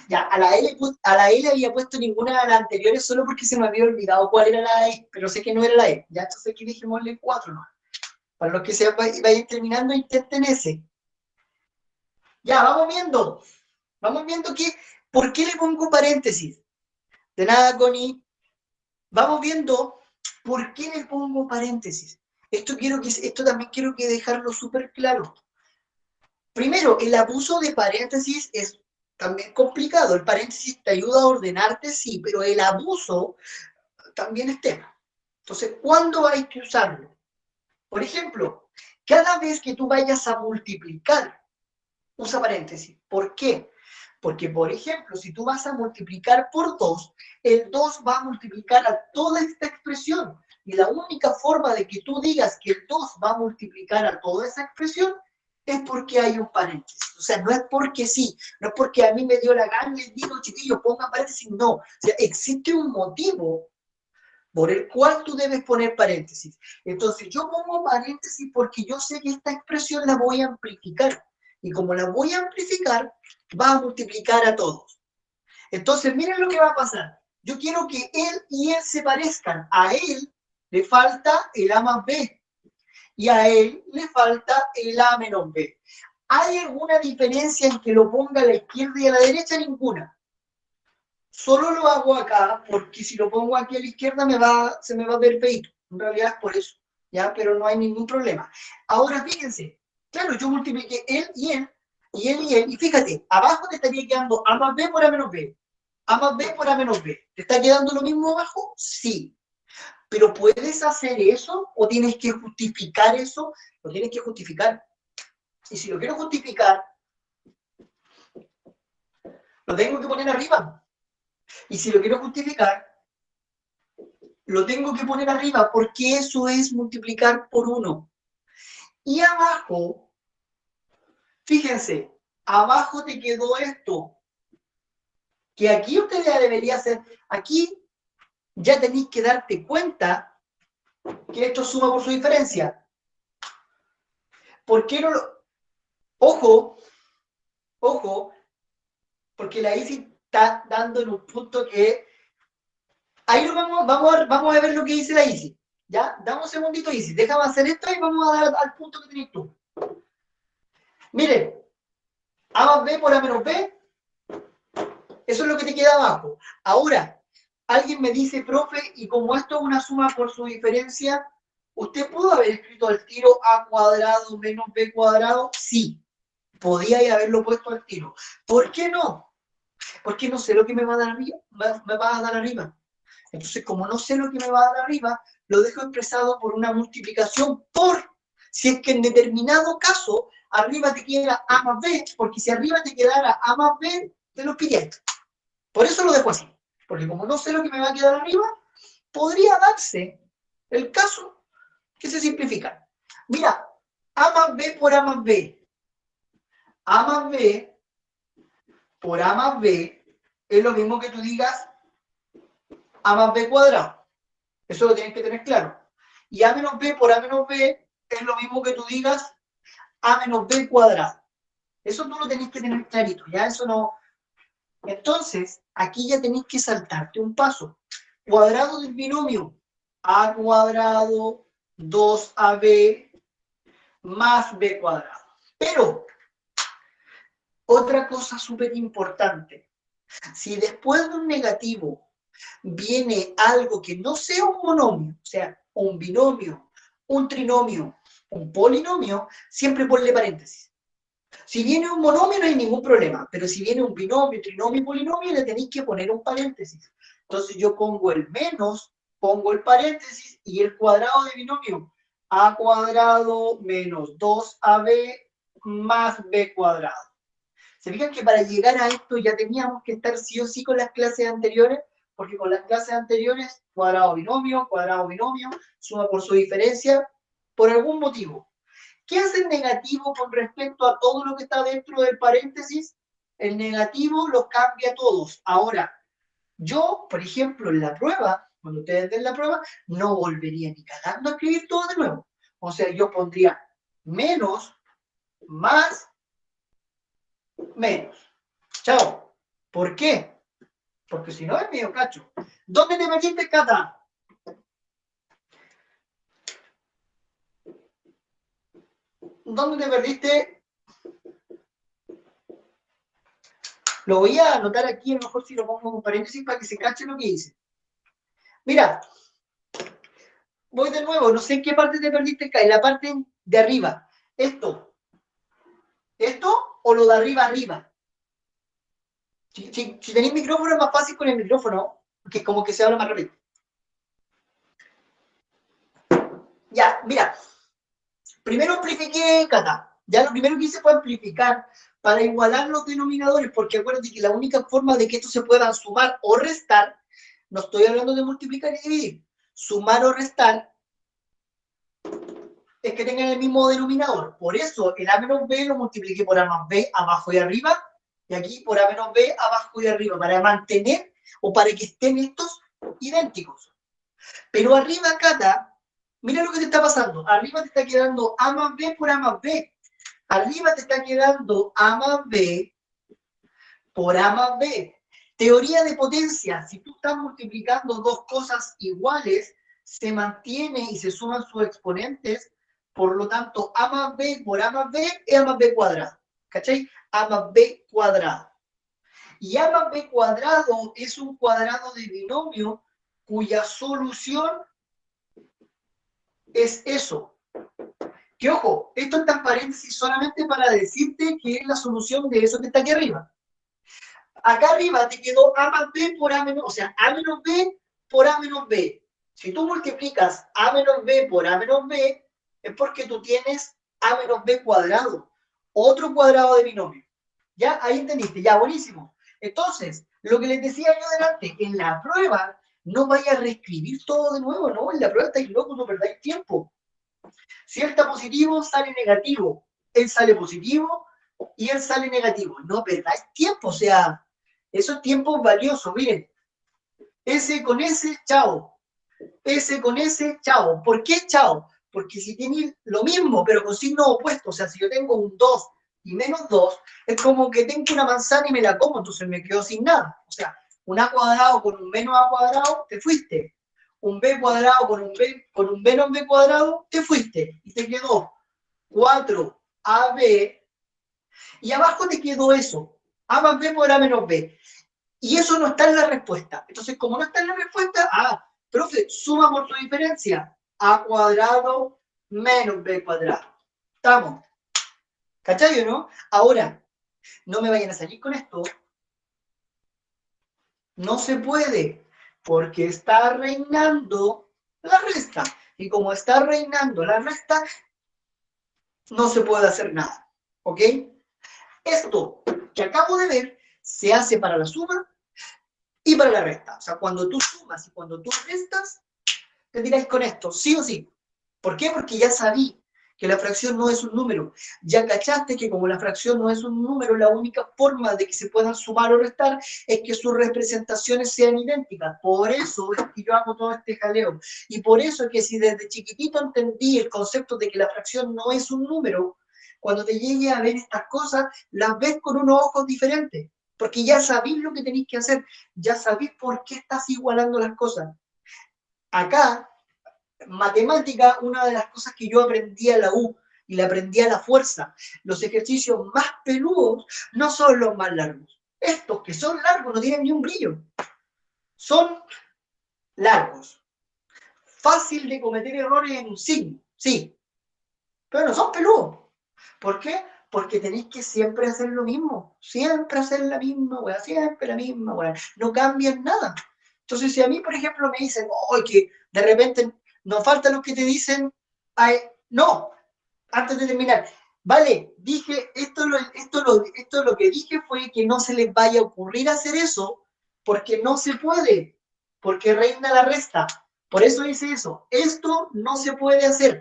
Ya, a la E le había puesto ninguna de las anteriores solo porque se me había olvidado cuál era la E, pero sé que no era la E. Ya, entonces aquí dejémosle 4, ¿no? Para los que se vayan terminando, intenten ese. Ya, vamos viendo que, ¿por qué le pongo paréntesis? De nada, Connie. Vamos viendo por qué le pongo paréntesis. Esto también quiero que dejarlo súper claro. Primero, el abuso de paréntesis es también complicado. El paréntesis te ayuda a ordenarte, sí, pero el abuso también es tema. Entonces, ¿cuándo hay que usarlo? Por ejemplo, cada vez que tú vayas a multiplicar, usa paréntesis. ¿Por qué? Porque, por ejemplo, si tú vas a multiplicar por 2, el 2 va a multiplicar a toda esta expresión. Y la única forma de que tú digas que el 2 va a multiplicar a toda esa expresión es porque hay un paréntesis. O sea, no es porque sí, no es porque a mí me dio la gana y les digo, chiquillos, pongan paréntesis, no. O sea, existe un motivo por el cual tú debes poner paréntesis. Entonces, yo pongo paréntesis porque yo sé que esta expresión la voy a amplificar. Y como la voy a amplificar, va a multiplicar a todos. Entonces, miren lo que va a pasar. Yo quiero que él y él se parezcan. A él le falta el A más B. Y a él le falta el A menos B. ¿Hay alguna diferencia en que lo ponga a la izquierda y a la derecha? Ninguna. Solo lo hago acá porque si lo pongo aquí a la izquierda se me va a ver feito. En realidad es por eso. ¿Ya? Pero no hay ningún problema. Ahora fíjense. Claro, yo multipliqué él y él, y él y él, y fíjate, abajo te estaría quedando A más B por A menos B. A más B por A menos B. ¿Te está quedando lo mismo abajo? Sí. Pero ¿puedes hacer eso o tienes que justificar eso? Lo tienes que justificar. Y si lo quiero justificar, lo tengo que poner arriba. Y si lo quiero justificar, lo tengo que poner arriba porque eso es multiplicar por 1. Y abajo, fíjense, abajo te quedó esto. Que aquí usted ya debería hacer, aquí ya tenéis que darte cuenta que esto suma por su diferencia. ¿Por qué no lo...? Ojo, porque la ICI está dando en un punto que... Ahí lo vamos a ver lo que dice la ICI. ¿Ya? Dame un segundito, ICI. Déjame hacer esto y vamos a dar al punto que tenés tú. Miren, A más B por A menos B que te queda abajo. Ahora, alguien me dice, profe, y como esto es una suma por su diferencia, ¿usted pudo haber escrito al tiro a cuadrado menos b cuadrado? Sí, podía haberlo puesto al tiro. ¿Por qué no? Porque no sé lo que me va a dar arriba. Me va a dar arriba. Entonces, como no sé lo que me va a dar arriba, lo dejo expresado por una multiplicación por, si es que en determinado caso, arriba te queda a más b, porque si arriba te quedara a más b, te lo pillé. Por eso lo dejo así. Porque como no sé lo que me va a quedar arriba, podría darse el caso que se simplifica. Mira, a más b por a más b. A más b por a más b es lo mismo que tú digas a más b cuadrado. Eso lo tienes que tener claro. Y a menos b por a menos b es lo mismo que tú digas a menos b cuadrado. Eso tú lo tenés que tener clarito. Ya eso no... Entonces, aquí ya tenés que saltarte un paso. Cuadrado del binomio a cuadrado 2ab más b cuadrado. Pero, otra cosa súper importante. Si después de un negativo viene algo que no sea un monomio, o sea, un binomio, un trinomio, un polinomio, siempre ponle paréntesis. Si viene un monomio no hay ningún problema, pero si viene un binomio, trinomio y polinomio le tenéis que poner un paréntesis. Entonces yo pongo el menos, pongo el paréntesis y el cuadrado de binomio a cuadrado menos 2ab más b cuadrado. ¿Se fijan que para llegar a esto ya teníamos que estar sí o sí con las clases anteriores? Porque con las clases anteriores, cuadrado binomio, suma por su diferencia, por algún motivo. ¿Qué hace el negativo con respecto a todo lo que está dentro del paréntesis? El negativo los cambia todos. Ahora, yo, por ejemplo, en la prueba, cuando ustedes den la prueba, no volvería ni cagando a escribir todo de nuevo. O sea, yo pondría menos, más, menos. Chao. ¿Por qué? Porque si no es medio cacho. ¿Dónde te metiste, Cata? ¿Dónde te perdiste? Lo voy a anotar aquí, a lo mejor si lo pongo con paréntesis para que se cache lo que hice. Mira, voy de nuevo, no sé en qué parte te perdiste, en la parte de arriba. ¿Esto o lo de arriba arriba? Si tenéis micrófono es más fácil con el micrófono, que como que se habla más rápido. Ya, mira. Primero amplifiqué, Cata. Ya lo primero que hice fue amplificar para igualar los denominadores, porque acuérdate que la única forma de que estos se puedan sumar o restar, no estoy hablando de multiplicar y dividir, sumar o restar, es que tengan el mismo denominador. Por eso el a menos b lo multipliqué por a más b abajo y arriba, y aquí por a menos b abajo y arriba, para mantener o para que estén estos idénticos. Pero arriba, Cata, mira lo que te está pasando. Arriba te está quedando a más b por a más b. Arriba te está quedando a más b por a más b. Teoría de potencia. Si tú estás multiplicando dos cosas iguales, se mantiene y se suman sus exponentes. Por lo tanto, a más b por a más b es a más b cuadrado. ¿Cachai? A más b cuadrado. Y a más b cuadrado es un cuadrado de binomio cuya solución es eso. Que ojo, esto está en paréntesis solamente para decirte que es la solución de eso que está aquí arriba. Acá arriba te quedó a más b por a menos, o sea, a menos b por a menos b. Si tú multiplicas a menos b por a menos b, es porque tú tienes a menos b cuadrado, otro cuadrado de binomio. ¿Ya? Ahí entendiste, ya, buenísimo. Entonces, lo que les decía yo delante, en la prueba no vaya a reescribir todo de nuevo, ¿no? En la prueba estáis locos, no perdáis tiempo. Si él está positivo, sale negativo. Él sale positivo y él sale negativo. No perdáis tiempo, o sea, esos tiempos valiosos, miren. S con S, chao. S con S, chao. ¿Por qué chao? Porque si tienen lo mismo, pero con signo opuesto, o sea, si yo tengo un 2 y menos 2, es como que tengo una manzana y me la como, entonces me quedo sin nada. O sea, un a cuadrado con un menos a cuadrado, te fuiste. Un b cuadrado con un menos b cuadrado, te fuiste. Y te quedó 4ab. Y abajo te quedó eso. A más b por a menos b. Y eso no está en la respuesta. Entonces, como no está en la respuesta, profe, suma por tu diferencia. A cuadrado menos B cuadrado. ¿Estamos? ¿Cachai o no? Ahora, no me vayan a salir con esto. No se puede, porque está reinando la resta. Y como está reinando la resta, no se puede hacer nada. ¿Ok? Esto que acabo de ver se hace para la suma y para la resta. O sea, cuando tú sumas y cuando tú restas, te tiráis con esto, sí o sí. ¿Por qué? Porque ya sabí que la fracción no es un número. Ya cachaste que como la fracción no es un número, la única forma de que se puedan sumar o restar es que sus representaciones sean idénticas. Por eso es que yo hago todo este jaleo. Y por eso es que si desde chiquitito entendí el concepto de que la fracción no es un número, cuando te llegue a ver estas cosas, las ves con unos ojos diferentes. Porque ya sabís lo que tenéis que hacer. Ya sabís por qué estás igualando las cosas. Acá, matemática, una de las cosas que yo aprendí a la U y la aprendí a la fuerza, los ejercicios más peludos no son los más largos. Estos que son largos no tienen ni un brillo. Son largos. Fácil de cometer errores en un signo, sí, pero no son peludos. ¿Por qué? Porque tenéis que siempre hacer lo mismo. Siempre hacer la misma weá, siempre la misma weá. No cambian nada. Entonces, si a mí, por ejemplo, me dicen, oh, que de repente nos faltan los que te dicen, ay, no, antes de terminar, vale, dije, esto lo que dije fue que no se les vaya a ocurrir hacer eso, porque no se puede, porque reina la resta. Por eso hice eso. Esto no se puede hacer.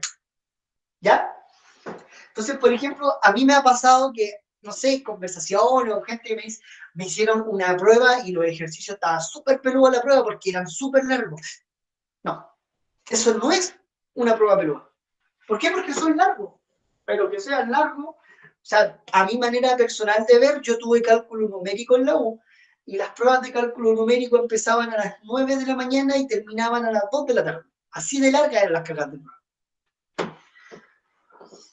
¿Ya? Entonces, por ejemplo, a mí me ha pasado que, no sé, conversaciones o gente que me hicieron una prueba y los ejercicios estaban súper peludos la prueba porque eran súper largos. No, eso no es una prueba peluda. ¿Por qué? Porque son largos. Pero que sean largos, o sea, a mi manera personal de ver, yo tuve cálculo numérico en la U y las pruebas de cálculo numérico empezaban a las 9 de la mañana y terminaban a las 2 de la tarde. Así de largas eran las cargas de prueba.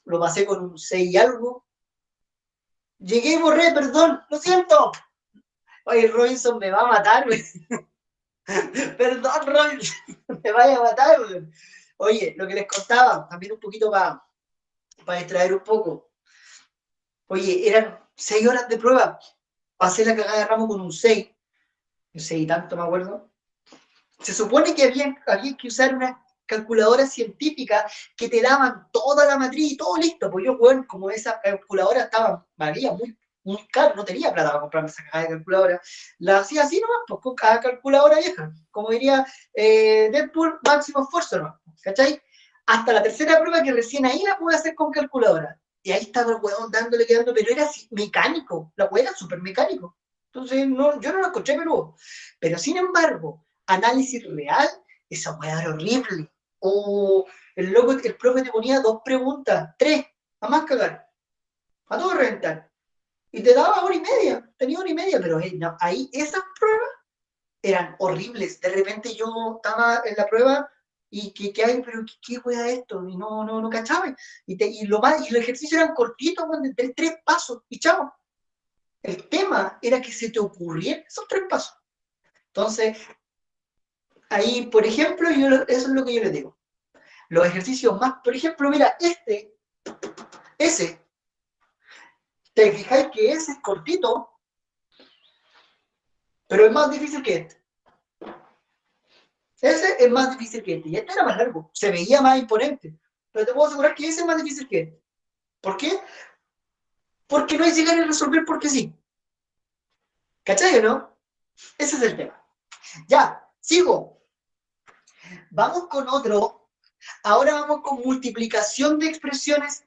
Lo pasé con un 6 y algo. Llegué y borré, perdón, lo siento. Oye, Robinson me va a matar, güey. Perdón, Robinson, me vaya a matar, güey. Oye, lo que les contaba, también un poquito para distraer un poco. Oye, eran 6 horas de prueba. Pasé la cagada de ramo con un 6. Un 6 y tanto, me acuerdo. Se supone que había que usar una calculadora científica que te daban toda la matriz y todo listo. Pues yo, bueno, como esa calculadora estaba, valía muy caro, no tenía plata para comprarme esa caja de calculadora. La hacía así nomás, pues con cada calculadora vieja. Como diría Deadpool, máximo esfuerzo nomás, ¿cachai? Hasta la tercera prueba que recién ahí la pude hacer con calculadora. Y ahí estaba el huevón dándole, quedando, pero era así, mecánico. La hueá era súper mecánico. Entonces, no, yo no lo encontré peludo. Pero sin embargo, análisis real, esa hueá era horrible. O el profe te ponía 2 preguntas, 3, a más cagar, a todo reventar. Y te daba hora y media, tenía hora y media, pero no, ahí esas pruebas eran horribles. De repente yo estaba en la prueba y ¿qué hay? Pero ¿qué hueá esto? Y no cachaba. Y los ejercicios eran cortitos, de 3 pasos, y chao. El tema era que se te ocurrieran esos 3 pasos. Entonces, ahí, por ejemplo, eso es lo que yo les digo. Los ejercicios más, por ejemplo, mira, ese, te fijáis que ese es cortito, pero es más difícil que este. Ese es más difícil que este, y este era más largo, se veía más imponente, pero te puedo asegurar que ese es más difícil que este. ¿Por qué? Porque no hay llegar a resolver porque sí. ¿Cachai o no? Ese es el tema. Ya, sigo. Vamos con otro. Ahora vamos con multiplicación de expresiones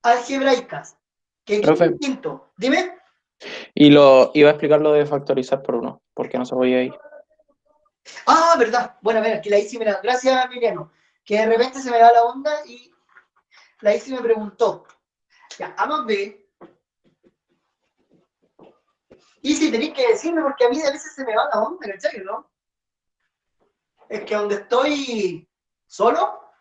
algebraicas. Que es distinto. Dime. Y lo iba a explicar lo de factorizar por 1, porque no se podía ir. Ah, verdad. Bueno, a ver, aquí la Isi, mira, gracias, Emiliano. Que de repente se me da la onda y la Isi me preguntó. Ya, A más B. Isi, tenéis que decirme porque a mí a veces se me va la onda, ¿cachai? ¿No? Es que donde estoy solo,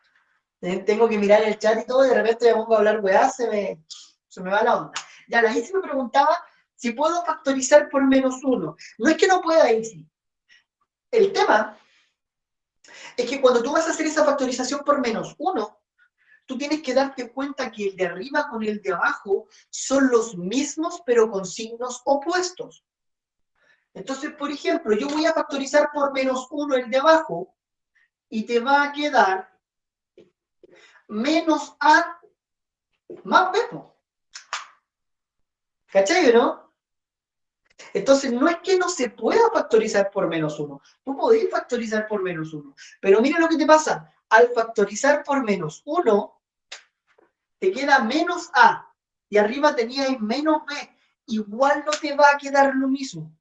tengo que mirar el chat y todo, y de repente me pongo a hablar weá, se me va la onda. Ya, la Isi me preguntaba si puedo factorizar por -1. No es que no pueda, Isi. El tema es que cuando tú vas a hacer esa factorización por -1, tú tienes que darte cuenta que el de arriba con el de abajo son los mismos, pero con signos opuestos. Entonces, por ejemplo, yo voy a factorizar por -1 el de abajo, y te va a quedar menos A más B. ¿Cachai, no? Entonces, no es que no se pueda factorizar por -1. Tú podés factorizar por -1. Pero mira lo que te pasa. Al factorizar por -1, te queda menos A. Y arriba tenías menos B. Igual no te va a quedar lo mismo.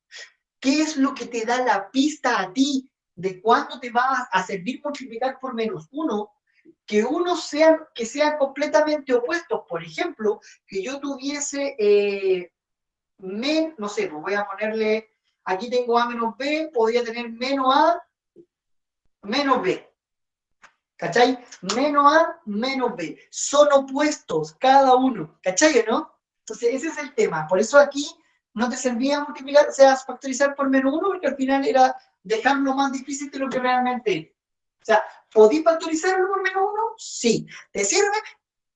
¿Qué es lo que te da la pista a ti de cuándo te va a servir multiplicar por -1? Que sean completamente opuestos. Por ejemplo, que yo tuviese, no sé, pues voy a ponerle, aquí tengo A menos B, podría tener menos A menos B. ¿Cachai? Menos A menos B. Son opuestos cada uno. ¿Cachai, no? Entonces, ese es el tema. Por eso aquí no te servía multiplicar, o sea, factorizar por -1, porque al final era dejarlo más difícil de lo que realmente es. O sea, ¿podís factorizarlo por -1? Sí. ¿Te sirve?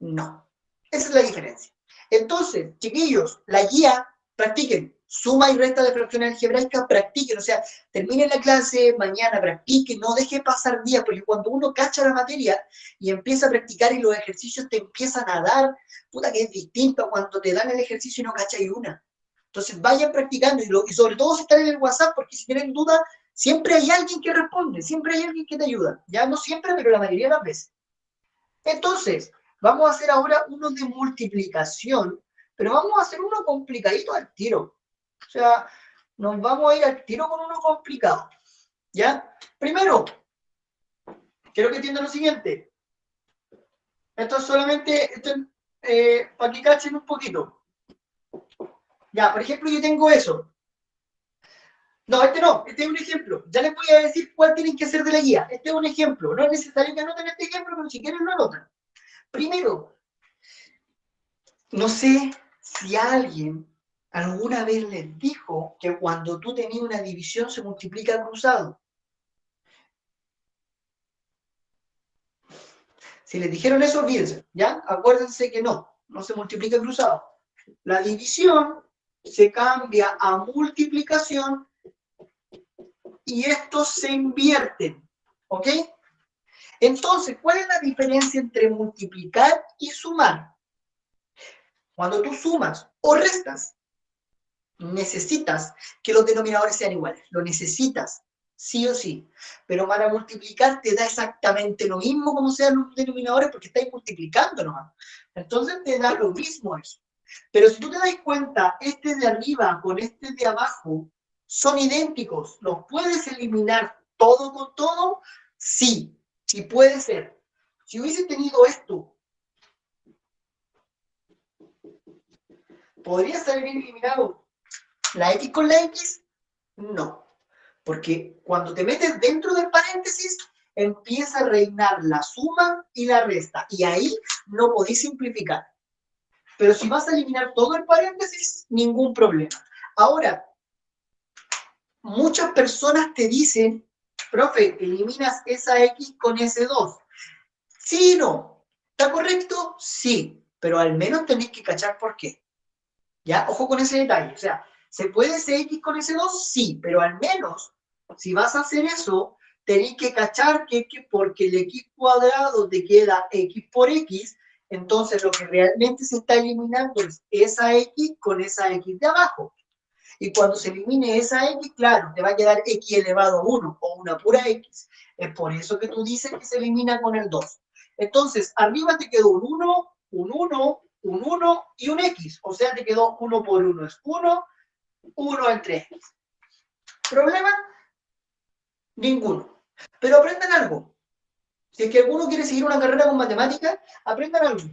No. Esa es la diferencia. Entonces, chiquillos, la guía, practiquen. Suma y resta de fracciones algebraicas, practiquen. O sea, terminen la clase, mañana practiquen, no deje pasar días, porque cuando uno cacha la materia y empieza a practicar y los ejercicios te empiezan a dar, puta que es distinto a cuando te dan el ejercicio y no cachai una. Entonces, vayan practicando y sobre todo si están en el WhatsApp, porque si tienen dudas, siempre hay alguien que responde, siempre hay alguien que te ayuda. Ya no siempre, pero la mayoría de las veces. Entonces, vamos a hacer ahora uno de multiplicación, pero vamos a hacer uno complicadito al tiro. O sea, nos vamos a ir al tiro con uno complicado. ¿Ya? Primero, quiero que entiendan lo siguiente. Esto es solamente para que cachen un poquito. Ya, por ejemplo, yo tengo eso. No, este es un ejemplo. Ya les voy a decir cuál tienen que hacer de la guía. Este es un ejemplo. No es necesario que anoten este ejemplo, pero si quieren lo anotan. Primero, no sé si alguien alguna vez les dijo que cuando tú tenías una división se multiplica cruzado. Si les dijeron eso, olvídense, ¿ya? Acuérdense que no se multiplica cruzado. La división se cambia a multiplicación y estos se invierten, ¿ok? Entonces, ¿cuál es la diferencia entre multiplicar y sumar? Cuando tú sumas o restas, necesitas que los denominadores sean iguales. Lo necesitas, sí o sí. Pero para multiplicar te da exactamente lo mismo como sean los denominadores porque estáis multiplicando nomás. Entonces te da lo mismo eso. Pero si tú te das cuenta, este de arriba con este de abajo son idénticos. ¿Los puedes eliminar todo con todo? Sí, sí puede ser. Si hubiese tenido esto, ¿podría ser bien eliminado la X con la X? No. Porque cuando te metes dentro del paréntesis, empieza a reinar la suma y la resta. Y ahí no podéis simplificar. Pero si vas a eliminar todo el paréntesis, ningún problema. Ahora, muchas personas te dicen, profe, eliminas esa X con ese 2. Sí y no. ¿Está correcto? Sí. Pero al menos tenéis que cachar por qué. ¿Ya? Ojo con ese detalle. O sea, ¿se puede ese X con ese 2? Sí. Pero al menos, si vas a hacer eso, tenéis que cachar que porque el X cuadrado te queda X por X, entonces lo que realmente se está eliminando es esa X con esa X de abajo. Y cuando se elimine esa X, claro, te va a quedar X elevado a 1 o una pura X. Es por eso que tú dices que se elimina con el 2. Entonces, arriba te quedó un 1, un 1, un 1 y un X. O sea, te quedó 1 por 1 es 1, 1 entre X. ¿Problema? Ninguno. Pero aprendan algo. Si es que alguno quiere seguir una carrera con matemáticas, aprendan algo.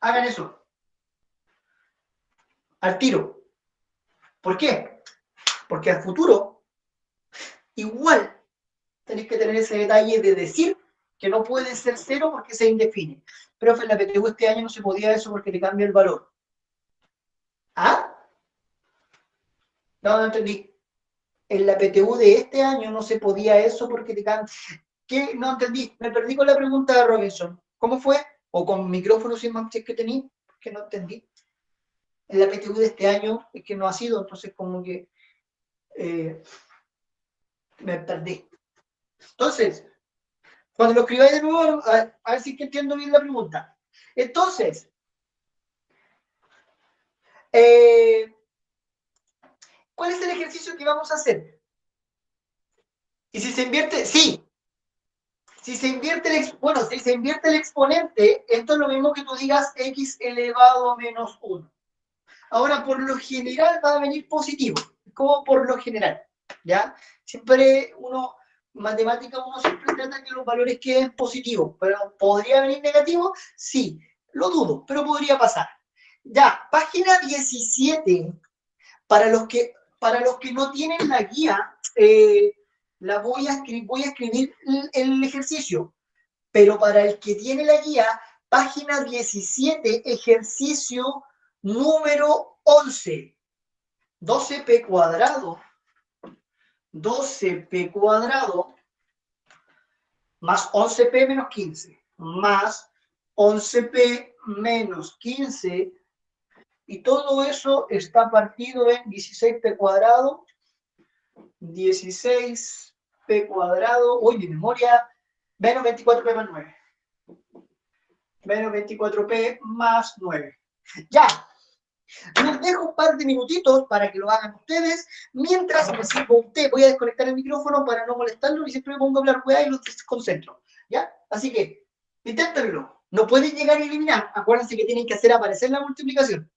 Hagan eso. Al tiro. ¿Por qué? Porque al futuro, igual, tenéis que tener ese detalle de decir que no puede ser 0 porque se indefine. Profe, en la PTU este año no se podía eso porque le cambia el valor. ¿Ah? No, no entendí. En la PTU de este año no se podía eso porque te can... ¿Qué? No entendí. Me perdí con la pregunta de Robinson. ¿Cómo fue? O con micrófono sin más que tenía, porque no entendí. En la PTU de este año es que no ha sido, entonces como que me perdí. Entonces, cuando lo escribáis de nuevo, a ver si es que entiendo bien la pregunta. Entonces, ¿cuál es el ejercicio que vamos a hacer? Y si se invierte, sí. Si se invierte si se invierte el exponente, esto es lo mismo que tú digas x elevado a menos 1. Ahora, por lo general va a venir positivo, como por lo general, ¿ya? Siempre matemática uno siempre trata que los valores queden positivos, pero ¿podría venir negativo? Sí, lo dudo, pero podría pasar. Ya, página 17, para los que no tienen la guía, voy a escribir el ejercicio, pero para el que tiene la guía, página 17, ejercicio número 11, 12p cuadrado, 12p cuadrado, más 11p menos 15, más 11p menos 15, y todo eso está partido en 16p cuadrado, 16p cuadrado, uy, mi memoria, menos 24p más 9. Menos 24p más 9. Ya, les dejo un par de minutitos para que lo hagan ustedes. Mientras me sirvo un té, voy a desconectar el micrófono para no molestarlo y siempre me pongo a hablar weá y los desconcentro. ¿Ya? Así que, inténtenlo. No pueden llegar a eliminar. Acuérdense que tienen que hacer aparecer la multiplicación.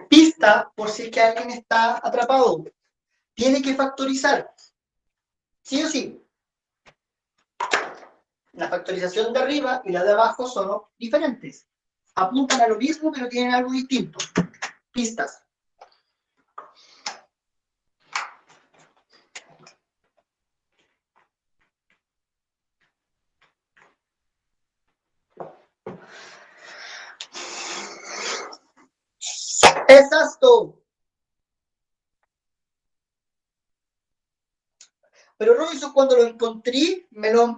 Pista, por si es que alguien está atrapado. Tiene que factorizar. Sí o sí. La factorización de arriba y la de abajo son diferentes. Apuntan a lo mismo, pero tienen algo distinto. Pistas. Exacto. Pero Robinson, cuando lo encontré, me lo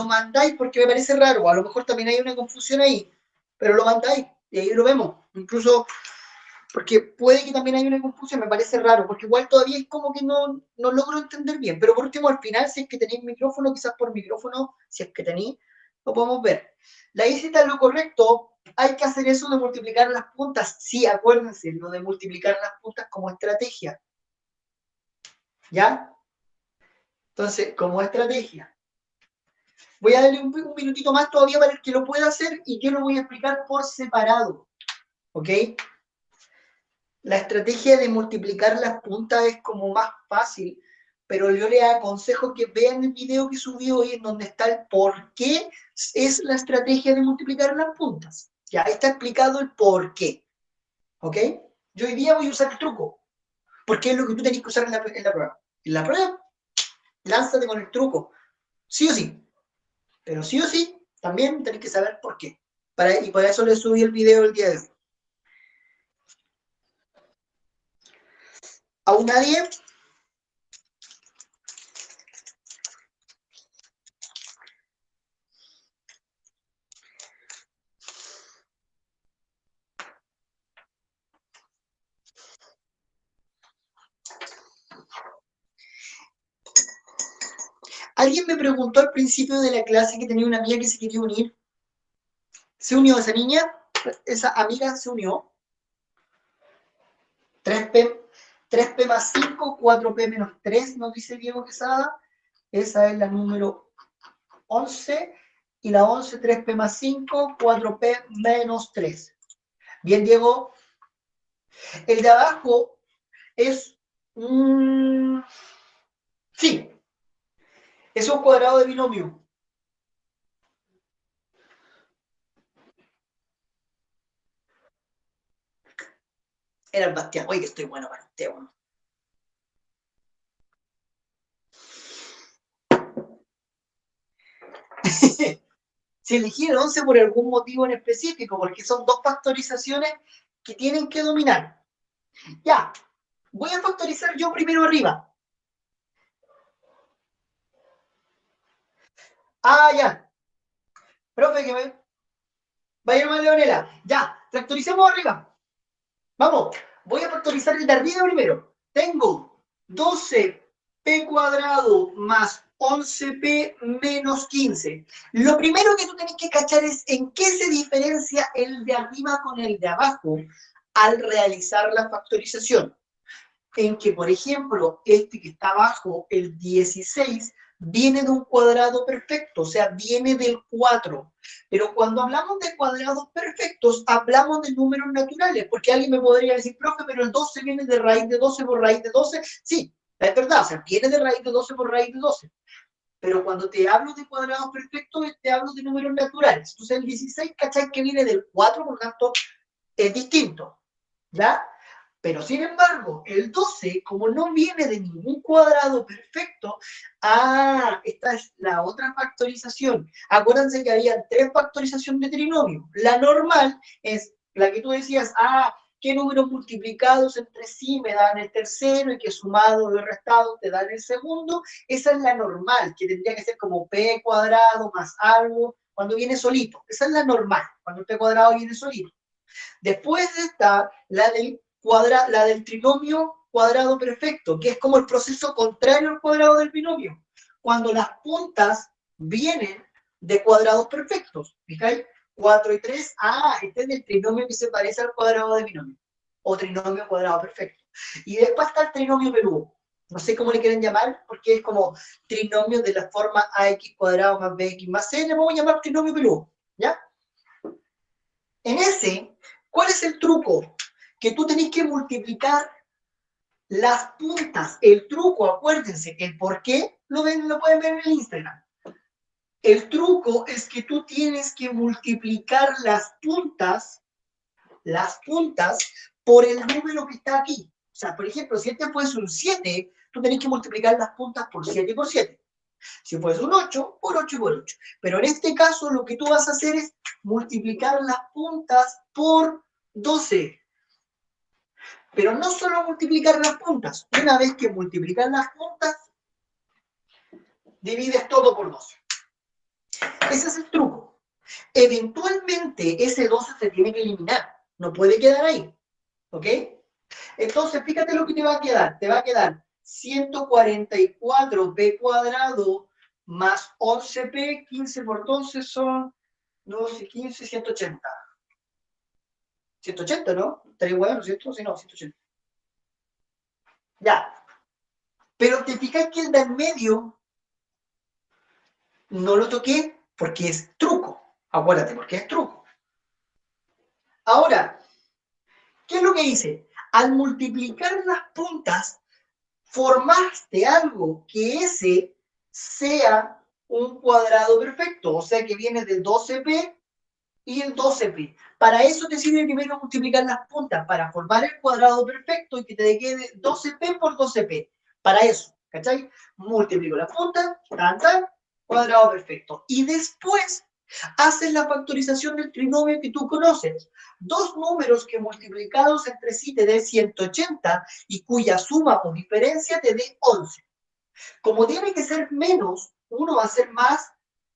mandáis porque me parece raro. A lo mejor también hay una confusión ahí, pero lo mandáis y ahí lo vemos. Incluso porque puede que también haya una confusión, me parece raro, porque igual todavía es como que no logro entender bien. Pero por último, al final, si es que tenéis micrófono, quizás por micrófono, si es que tenéis, lo podemos ver. La Isi está en lo correcto. Hay que hacer eso de multiplicar las puntas. Sí, acuérdense, lo de multiplicar las puntas como estrategia. ¿Ya? Entonces, como estrategia. Voy a darle un minutito más todavía para que lo pueda hacer y yo lo voy a explicar por separado. ¿Ok? La estrategia de multiplicar las puntas es como más fácil, pero yo les aconsejo que vean el video que subí hoy en donde está el por qué es la estrategia de multiplicar las puntas. Ya está explicado el por qué. ¿Ok? Yo hoy día voy a usar el truco, porque es lo que tú tenés que usar en la prueba. En la prueba, lánzate con el truco, sí o sí. Pero sí o sí, también tenés que saber por qué. Y por eso les subí el video el día de hoy. ¿Aún nadie? Alguien me preguntó al principio de la clase que tenía una amiga que se quería unir. ¿Se unió esa niña? Esa amiga se unió. 3P más 5, 4P menos 3, nos dice Diego Quesada. Esa es la número 11. Y la 11, 3P más 5, 4P menos 3. Bien, Diego. El de abajo es sí, es un cuadrado de binomio. Era el Bastián. Oye, que estoy bueno para usted, bueno. Si elegí el 11 por algún motivo en específico, porque son dos factorizaciones que tienen que dominar. Ya, voy a factorizar yo primero arriba. Ah, ya. Profe, que me... Vaya nomás, Leonela. Ya, factoricemos arriba. Vamos, voy a factorizar el de arriba primero. Tengo 12p cuadrado más 11p menos 15. Lo primero que tú tienes que cachar es en qué se diferencia el de arriba con el de abajo al realizar la factorización. En que, por ejemplo, este que está abajo, el 16, viene de un cuadrado perfecto, o sea, viene del 4. Pero cuando hablamos de cuadrados perfectos, hablamos de números naturales, porque alguien me podría decir, profe, pero el 12 viene de raíz de 12 por raíz de 12. Sí, es verdad, o sea, viene de raíz de 12 por raíz de 12. Pero cuando te hablo de cuadrados perfectos, te hablo de números naturales. Entonces el 16, ¿cachai? Que viene del 4, por lo tanto, es distinto, ¿ya? Pero sin embargo, el 12, como no viene de ningún cuadrado perfecto, esta es la otra factorización. Acuérdense que había 3 factorizaciones de trinomio. La normal es la que tú decías, qué números multiplicados entre sí me dan el tercero y que sumado y restado te dan el segundo. Esa es la normal, que tendría que ser como p cuadrado más algo, cuando viene solito. Esa es la normal, cuando el p cuadrado viene solito. Después está la del trinomio cuadrado perfecto, que es como el proceso contrario al cuadrado del binomio, cuando las puntas vienen de cuadrados perfectos. ¿Fijáis? 4 y 3, este es el trinomio que se parece al cuadrado de binomio, o trinomio cuadrado perfecto. Y después está el trinomio peludo. No sé cómo le quieren llamar, porque es como trinomio de la forma ax cuadrado más bx más c, le vamos a llamar trinomio peludo, ¿ya? En ese, ¿cuál es el truco? Que tú tenés que multiplicar las puntas. El truco, acuérdense, el por qué lo pueden ver en el Instagram. El truco es que tú tienes que multiplicar las puntas por el número que está aquí. O sea, por ejemplo, si este fuese un 7, tú tenés que multiplicar las puntas por 7 por 7. Si fuese un 8, por 8 y por 8. Pero en este caso lo que tú vas a hacer es multiplicar las puntas por 12. Pero no solo multiplicar las puntas. Una vez que multiplicas las puntas, divides todo por 12. Ese es el truco. Eventualmente ese 12 se tiene que eliminar. No puede quedar ahí. ¿Ok? Entonces, fíjate lo que te va a quedar. Te va a quedar 144p cuadrado más 11p, 15 por 12 son 12, 15, 180. 180, ¿no? Estaría bueno, ¿cierto? Sí, no, 180. Ya. Pero te fijas que el de en medio no lo toqué porque es truco. Acuérdate, porque es truco. Ahora, ¿qué es lo que hice? Al multiplicar las puntas, formaste algo que ese sea un cuadrado perfecto, o sea que viene del 12p y el 12p. Para eso te sirve primero multiplicar las puntas, para formar el cuadrado perfecto y que te quede 12p por 12p. Para eso, ¿cachai? Multiplico las puntas, cuadrado perfecto. Y después haces la factorización del trinomio que tú conoces. Dos números que multiplicados entre sí te den 180 y cuya suma o diferencia te dé 11. Como tiene que ser menos, uno va a ser más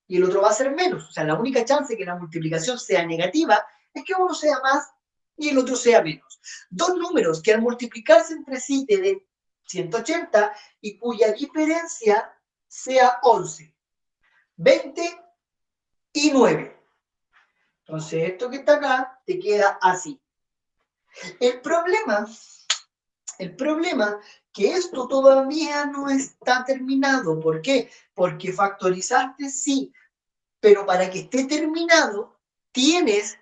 y el otro va a ser menos. O sea, la única chance de que la multiplicación sea negativa es que uno sea más y el otro sea menos. Dos números que al multiplicarse entre sí te den 180 y cuya diferencia sea 11. 20 y 9. Entonces, esto que está acá te queda así. El problema que esto todavía no está terminado. ¿Por qué? Porque factorizaste sí, pero para que esté terminado, tienes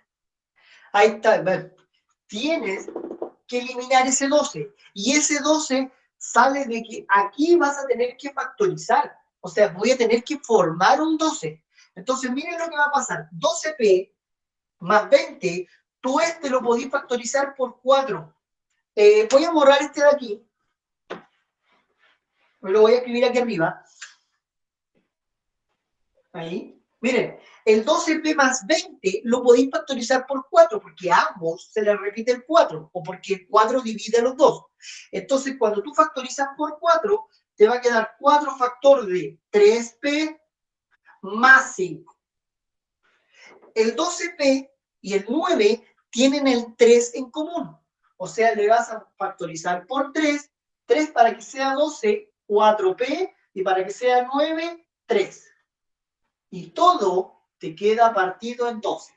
que eliminar ese 12. Y ese 12 sale de que aquí vas a tener que factorizar. O sea, voy a tener que formar un 12. Entonces, miren lo que va a pasar. 12p más 20, tú lo podís factorizar por 4. Voy a borrar este de aquí. Me lo voy a escribir aquí arriba. Ahí. Miren, el 12p más 20 lo podéis factorizar por 4, porque a ambos se les repite el 4, o porque el 4 divide a los dos. Entonces, cuando tú factorizas por 4, te va a quedar 4 factor de 3p más 5. El 12p y el 9 tienen el 3 en común. O sea, le vas a factorizar por 3, 3 para que sea 12, 4p, y para que sea 9, 3. Y todo te queda partido en 12.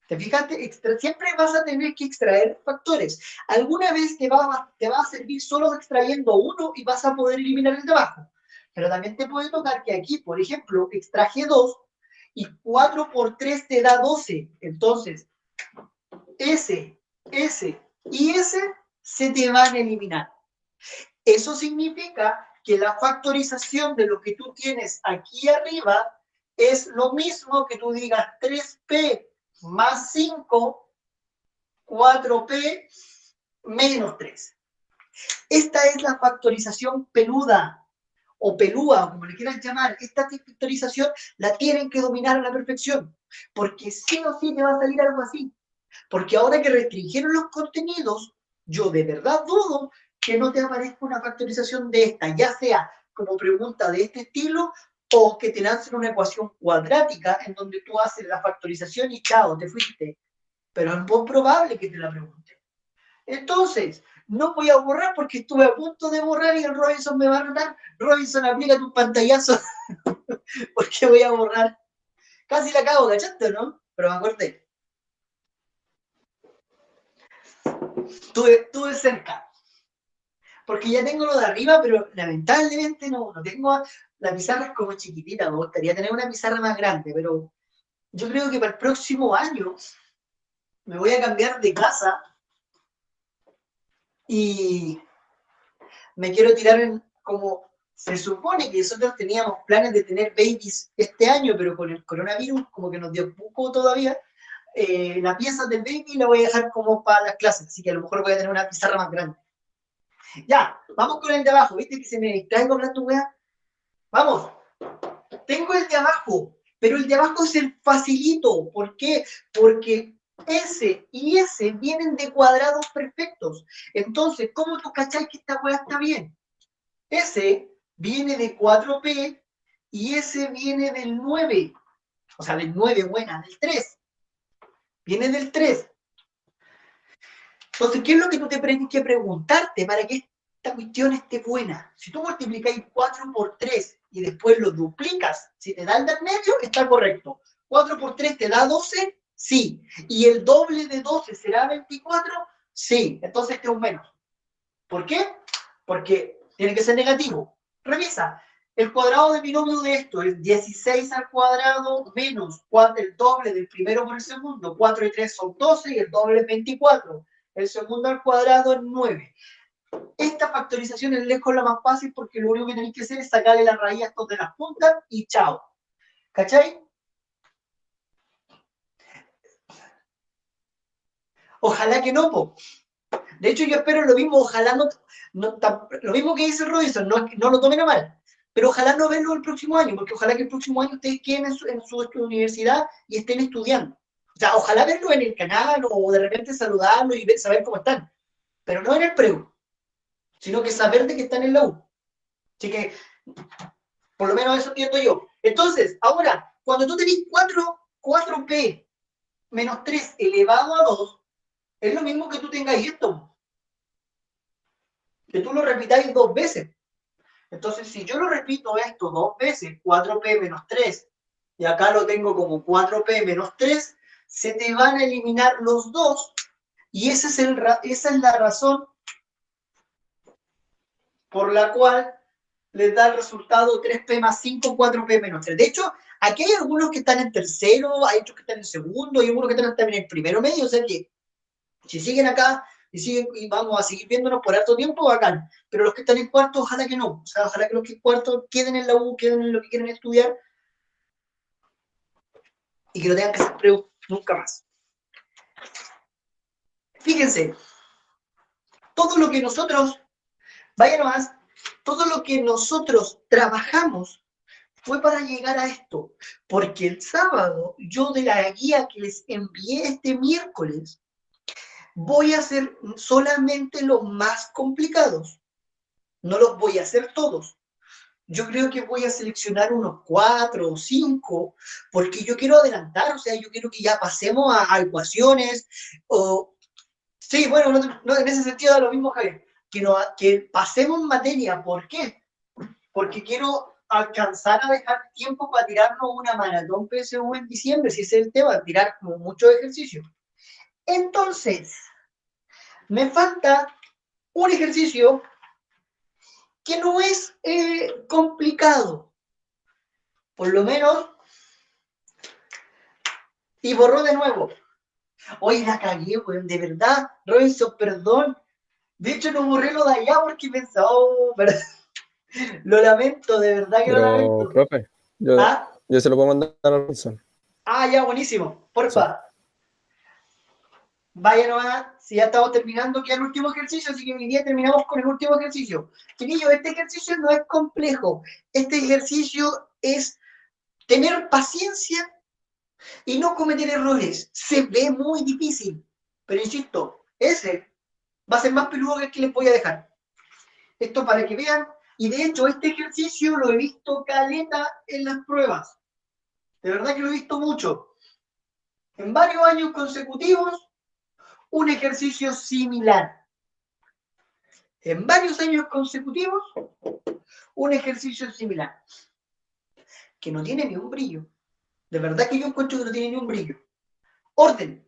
¿Te fijaste? Siempre vas a tener que extraer factores. Alguna vez te va a servir solo extrayendo uno y vas a poder eliminar el de abajo. Pero también te puede tocar que aquí, por ejemplo, extraje 2 y 4 por 3 te da 12. Entonces, ese y ese se te van a eliminar. Eso significa que la factorización de lo que tú tienes aquí arriba es lo mismo que tú digas 3p más 5, 4p menos 3. Esta es la factorización peluda o pelúa, como le quieran llamar. Esta factorización la tienen que dominar a la perfección, porque sí o sí te va a salir algo así. Porque ahora que restringieron los contenidos, yo de verdad dudo que no te aparezca una factorización de esta, ya sea como pregunta de este estilo o que te lancen una ecuación cuadrática en donde tú haces la factorización y chao, te fuiste. Pero es muy probable que te la pregunten. Entonces, no voy a borrar porque estuve a punto de borrar y el Robinson me va a retar. Robinson, aplícate un pantallazo porque voy a borrar. Casi la cago, ¿cachaste, no? Pero me acordé. Estuve cerca. Porque ya tengo lo de arriba, pero lamentablemente no tengo. La pizarra es como chiquitita, me gustaría tener una pizarra más grande, pero yo creo que para el próximo año me voy a cambiar de casa y me quiero tirar como se supone que nosotros teníamos planes de tener babies este año, pero con el coronavirus como que nos dio poco todavía. La pieza del baby la voy a dejar como para las clases, así que a lo mejor voy a tener una pizarra más grande. Ya, vamos con el de abajo, ¿viste que se me distrae hablando, weá? Vamos, tengo el de abajo, pero el de abajo es el facilito. ¿Por qué? Porque ese y ese vienen de cuadrados perfectos. Entonces, ¿cómo tú cachai que esta weá está bien? Ese viene de 4p y ese viene del 9. O sea, del 9, buena, del 3. Viene del 3. Entonces, ¿qué es lo que tú te tienes que preguntarte para que esta cuestión esté buena. Si tú multiplicáis 4 por 3 y después lo duplicas, si te da el del medio, está correcto. 4 por 3 te da 12, sí. ¿Y el doble de 12 será 24? Sí. Entonces este es un menos. ¿Por qué? Porque tiene que ser negativo. Revisa. El cuadrado del binomio de esto es 16 al cuadrado menos el doble del primero por el segundo. 4 y 3 son 12 y el doble es 24. El segundo al cuadrado es 9. Esta factorización es lejos la más fácil porque lo único que tenéis que hacer es sacarle la raíz a estos de las puntas y chao. ¿Cachai? Ojalá que no, po. De hecho, yo espero lo mismo, ojalá lo mismo que dice Robinson, no lo tomen a mal, pero ojalá no verlo el próximo año, porque ojalá que el próximo año ustedes queden en su universidad y estén estudiando. O sea, ojalá verlo en el canal o de repente saludarlo y saber cómo están, pero no en el preu, sino que saber de que están en la U. Así que, por lo menos eso entiendo yo. Entonces, ahora, cuando tú tenés 4p menos 3 elevado a 2, es lo mismo que tú tengáis esto. Que tú lo repitáis 2 veces. Entonces, si yo lo repito esto 2 veces, 4p menos 3, y acá lo tengo como 4p menos 3, se te van a eliminar los 2, y esa es la razón por la cual les da el resultado 3p más 5, 4p menos 3. De hecho, aquí hay algunos que están en tercero, hay otros que están en segundo, y algunos que están también en primero medio, o sea que si siguen acá y vamos a seguir viéndonos por harto tiempo, bacán. Pero los que están en cuarto, ojalá que no. O sea, ojalá que los que en cuarto queden en la U, queden en lo que quieren estudiar y que no tengan que hacer preu nunca más. Fíjense, todo lo que nosotros, vaya nomás, todo lo que nosotros trabajamos fue para llegar a esto. Porque el sábado, yo de la guía que les envié este miércoles, voy a hacer solamente los más complicados. No los voy a hacer todos. Yo creo que voy a seleccionar unos 4 o 5, porque yo quiero adelantar, o sea, yo quiero que ya pasemos a ecuaciones, o... Sí, bueno, en ese sentido da lo mismo, Javier, que pasemos materia. ¿Por qué? Porque quiero alcanzar a dejar tiempo para tirarnos una maratón PSU en diciembre, si ese es el tema, tirar como mucho ejercicio. Entonces, me falta un ejercicio que no es complicado, por lo menos, y borró de nuevo. Oye, la cagué, weón, de verdad, Robinson, perdón. De hecho, no borré lo de allá porque pensaba, lo lamento, de verdad que lo Pero, lamento. profe, ¿Ah? yo se lo puedo mandar a Robinson. Ah, ya, buenísimo, porfa. Sí. Vaya nomás, si ya estamos terminando, queda el último ejercicio, así que hoy día terminamos con el último ejercicio. Chiquillos, este ejercicio no es complejo. Este ejercicio es tener paciencia y no cometer errores. Se ve muy difícil, pero insisto, ese va a ser más peludo que el que les voy a dejar. Esto para que vean, y de hecho este ejercicio lo he visto caleta en las pruebas. De verdad que lo he visto mucho. En varios años consecutivos, un ejercicio similar. En varios años consecutivos, un ejercicio similar. Que no tiene ni un brillo. De verdad que yo encuentro que no tiene ni un brillo. Orden.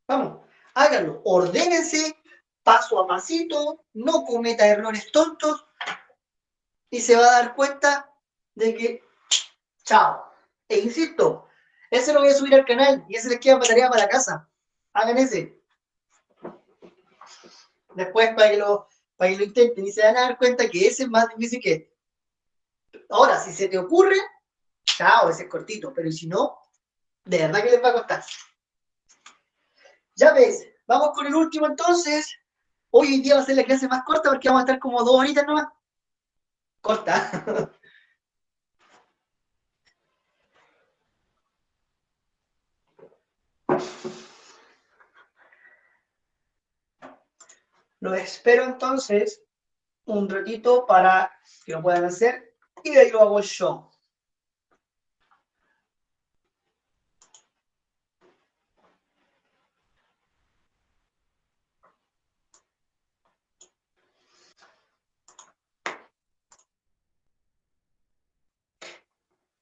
Vamos, háganlo. Ordénense paso a pasito, no cometa errores tontos y se va a dar cuenta de que, chao. E insisto, ese lo voy a subir al canal y ese les queda para tarea para la casa. Hagan ese. Después para que lo intenten y se van a dar cuenta que ese es más difícil que este. Ahora, si se te ocurre, chao, ese es cortito, pero si no, de verdad que les va a costar. Ya ves, vamos con el último entonces. Hoy en día va a ser la clase más corta porque vamos a estar como 2 horitas nomás. Corta. Los espero entonces un ratito para que lo puedan hacer y de ahí lo hago yo.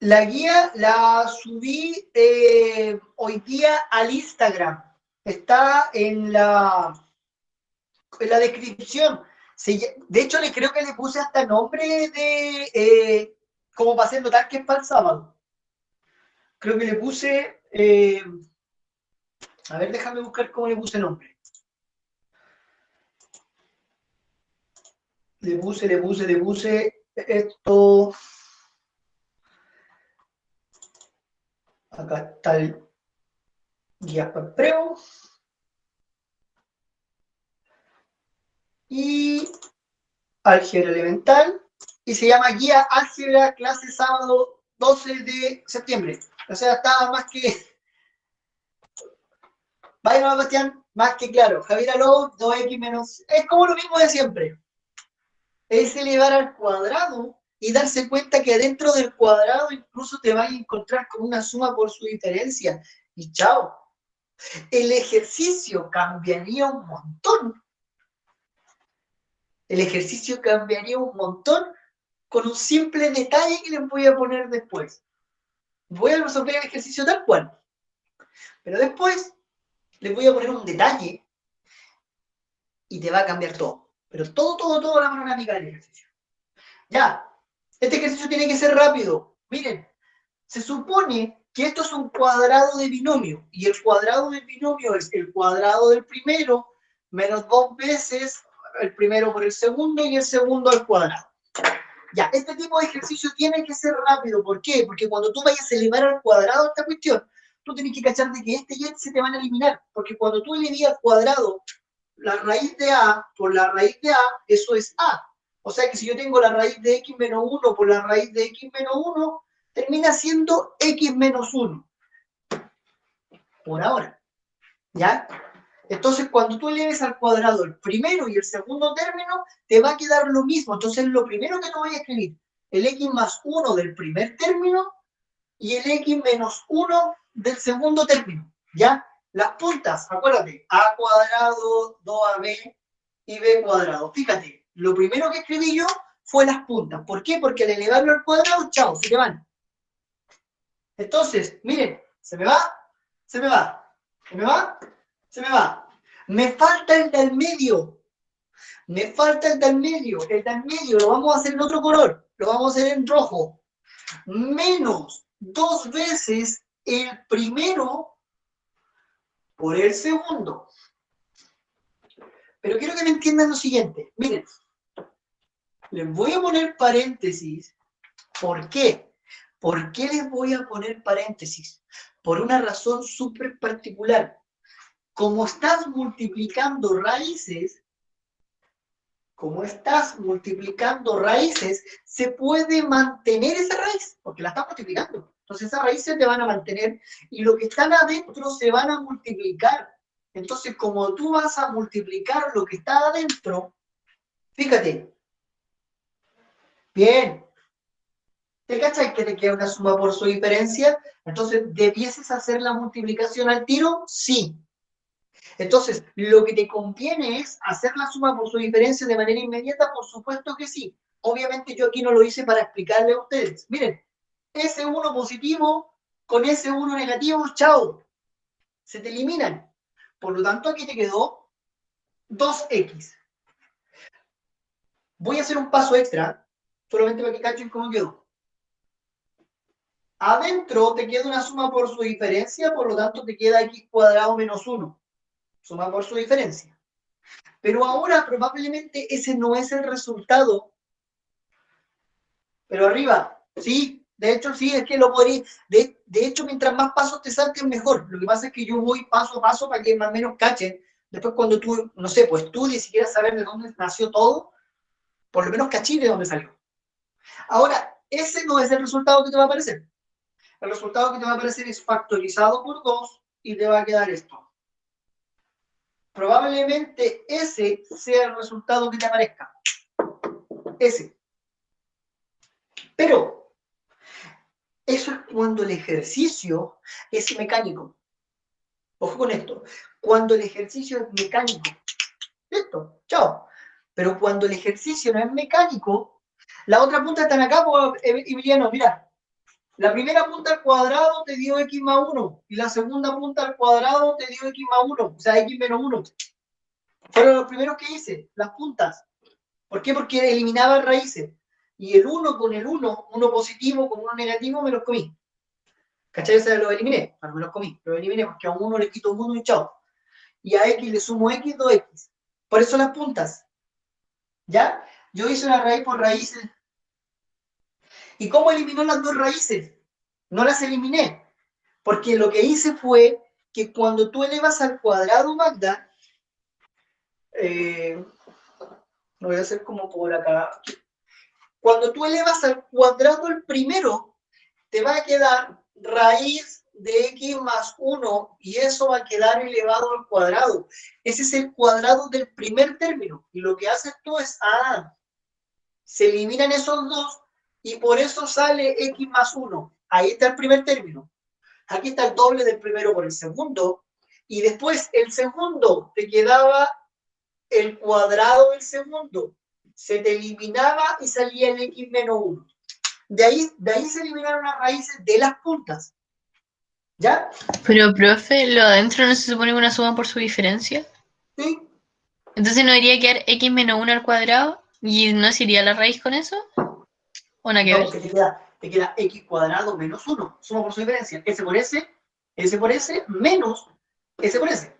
La guía la subí hoy día al Instagram. Está en la descripción. De hecho, creo que le puse hasta nombre de como para hacer notar que es para el sábado. Creo que le puse... a ver, déjame buscar cómo le puse nombre. Le puse esto. Acá está el guía para preo. Y álgebra elemental. Y se llama guía álgebra clase sábado 12 de septiembre. O sea, está más que... Vaya, Bastián, más que claro. Javier Aló, 2x menos... Es como lo mismo de siempre. Es elevar al cuadrado y darse cuenta que dentro del cuadrado incluso te vas a encontrar con una suma por su diferencia. Y chao. El ejercicio cambiaría un montón. El ejercicio cambiaría un montón con un simple detalle que les voy a poner después. Voy a resolver el ejercicio tal cual. Pero después les voy a poner un detalle y te va a cambiar todo. Pero todo la panorámica del ejercicio. Ya, este ejercicio tiene que ser rápido. Miren, se supone que esto es un cuadrado de binomio. Y el cuadrado del binomio es el cuadrado del primero menos 2 veces el primero por el segundo y el segundo al cuadrado. Ya, este tipo de ejercicio tiene que ser rápido. ¿Por qué? Porque cuando tú vayas a elevar al cuadrado esta cuestión, tú tienes que cachar de que este y este se te van a eliminar. Porque cuando tú elevas al cuadrado la raíz de A por la raíz de A, eso es A. O sea que si yo tengo la raíz de x menos 1 por la raíz de x menos 1, termina siendo x menos 1. Por ahora. ¿Ya? Entonces, cuando tú eleves al cuadrado el primero y el segundo término, te va a quedar lo mismo. Entonces, lo primero que te voy a escribir, el x más 1 del primer término y el x menos 1 del segundo término. ¿Ya? Las puntas, acuérdate, a cuadrado, 2ab y b cuadrado. Fíjate, lo primero que escribí yo fue las puntas. ¿Por qué? Porque al elevarlo al cuadrado, chao, se te van. Entonces, miren, se me va, se me va, se me va, se me va. Me falta el del medio. Me falta el del medio. El del medio lo vamos a hacer en otro color. Lo vamos a hacer en rojo. Menos 2 veces el primero por el segundo. Pero quiero que me entiendan lo siguiente. Miren, les voy a poner paréntesis. ¿Por qué? ¿Por qué les voy a poner paréntesis? Por una razón súper particular. Como estás multiplicando raíces, se puede mantener esa raíz, porque la estás multiplicando. Entonces esas raíces te van a mantener y lo que están adentro se van a multiplicar. Entonces, como tú vas a multiplicar lo que está adentro, fíjate. Bien. ¿Te cachai que te queda una suma por su diferencia? Entonces, ¿debieses hacer la multiplicación al tiro? Sí. Entonces, lo que te conviene es hacer la suma por su diferencia de manera inmediata, por supuesto que sí. Obviamente yo aquí no lo hice para explicarle a ustedes. Miren, S1 positivo con S1 negativo, chao. Se te eliminan. Por lo tanto, aquí te quedó 2x. Voy a hacer un paso extra, solamente para que cachen cómo quedó. Adentro te queda una suma por su diferencia, por lo tanto te queda x cuadrado menos 1. Suma por su diferencia. Pero ahora probablemente ese no es el resultado. Pero arriba, sí, de hecho sí, es que lo podría... De hecho, mientras más pasos te salten, mejor. Lo que pasa es que yo voy paso a paso para que más o menos cachen. Después cuando tú, no sé, pues tú ni siquiera saber de dónde nació todo, por lo menos cachí de dónde salió. Ahora, ese no es el resultado que te va a aparecer. El resultado que te va a aparecer es factorizado por 2 y te va a quedar esto. Probablemente ese sea el resultado que te aparezca. Ese. Pero eso es cuando el ejercicio es mecánico. Ojo con esto. Cuando el ejercicio es mecánico. Listo. Chao. Pero cuando el ejercicio no es mecánico, la otra punta está acá, Emiliano, mira. La primera punta al cuadrado te dio x más 1, y la segunda punta al cuadrado te dio x más 1, o sea, x menos 1. Fueron los primeros que hice, las puntas. ¿Por qué? Porque eliminaba raíces. Y el 1 con el 1, uno positivo con uno negativo, me los comí. ¿Cachai? O sea, los eliminé, pero me los comí. Los eliminé porque a uno le quito 1 y chao. Y a x le sumo x, 2x. Por eso las puntas. ¿Ya? Yo hice una raíz por raíces. ¿Y cómo eliminó las dos raíces? No las eliminé. Porque lo que hice fue que cuando tú elevas al cuadrado, Magda, lo voy a hacer como por acá. Cuando tú elevas al cuadrado el primero, te va a quedar raíz de x más 1 y eso va a quedar elevado al cuadrado. Ese es el cuadrado del primer término. Y lo que hace esto es, se eliminan esos dos y por eso sale x más 1. Ahí está el primer término. Aquí está el doble del primero por el segundo. Y después el segundo te quedaba el cuadrado del segundo. Se te eliminaba y salía el x menos 1. De ahí se eliminaron las raíces de las puntas. ¿Ya? Pero, profe, ¿lo adentro no se supone una suma por su diferencia? Sí. Entonces no debería quedar x menos 1 al cuadrado y no se iría la raíz con eso. ¿O nada que No, ver? porque te queda x cuadrado menos 1. Suma por su diferencia. S por S, menos S por S.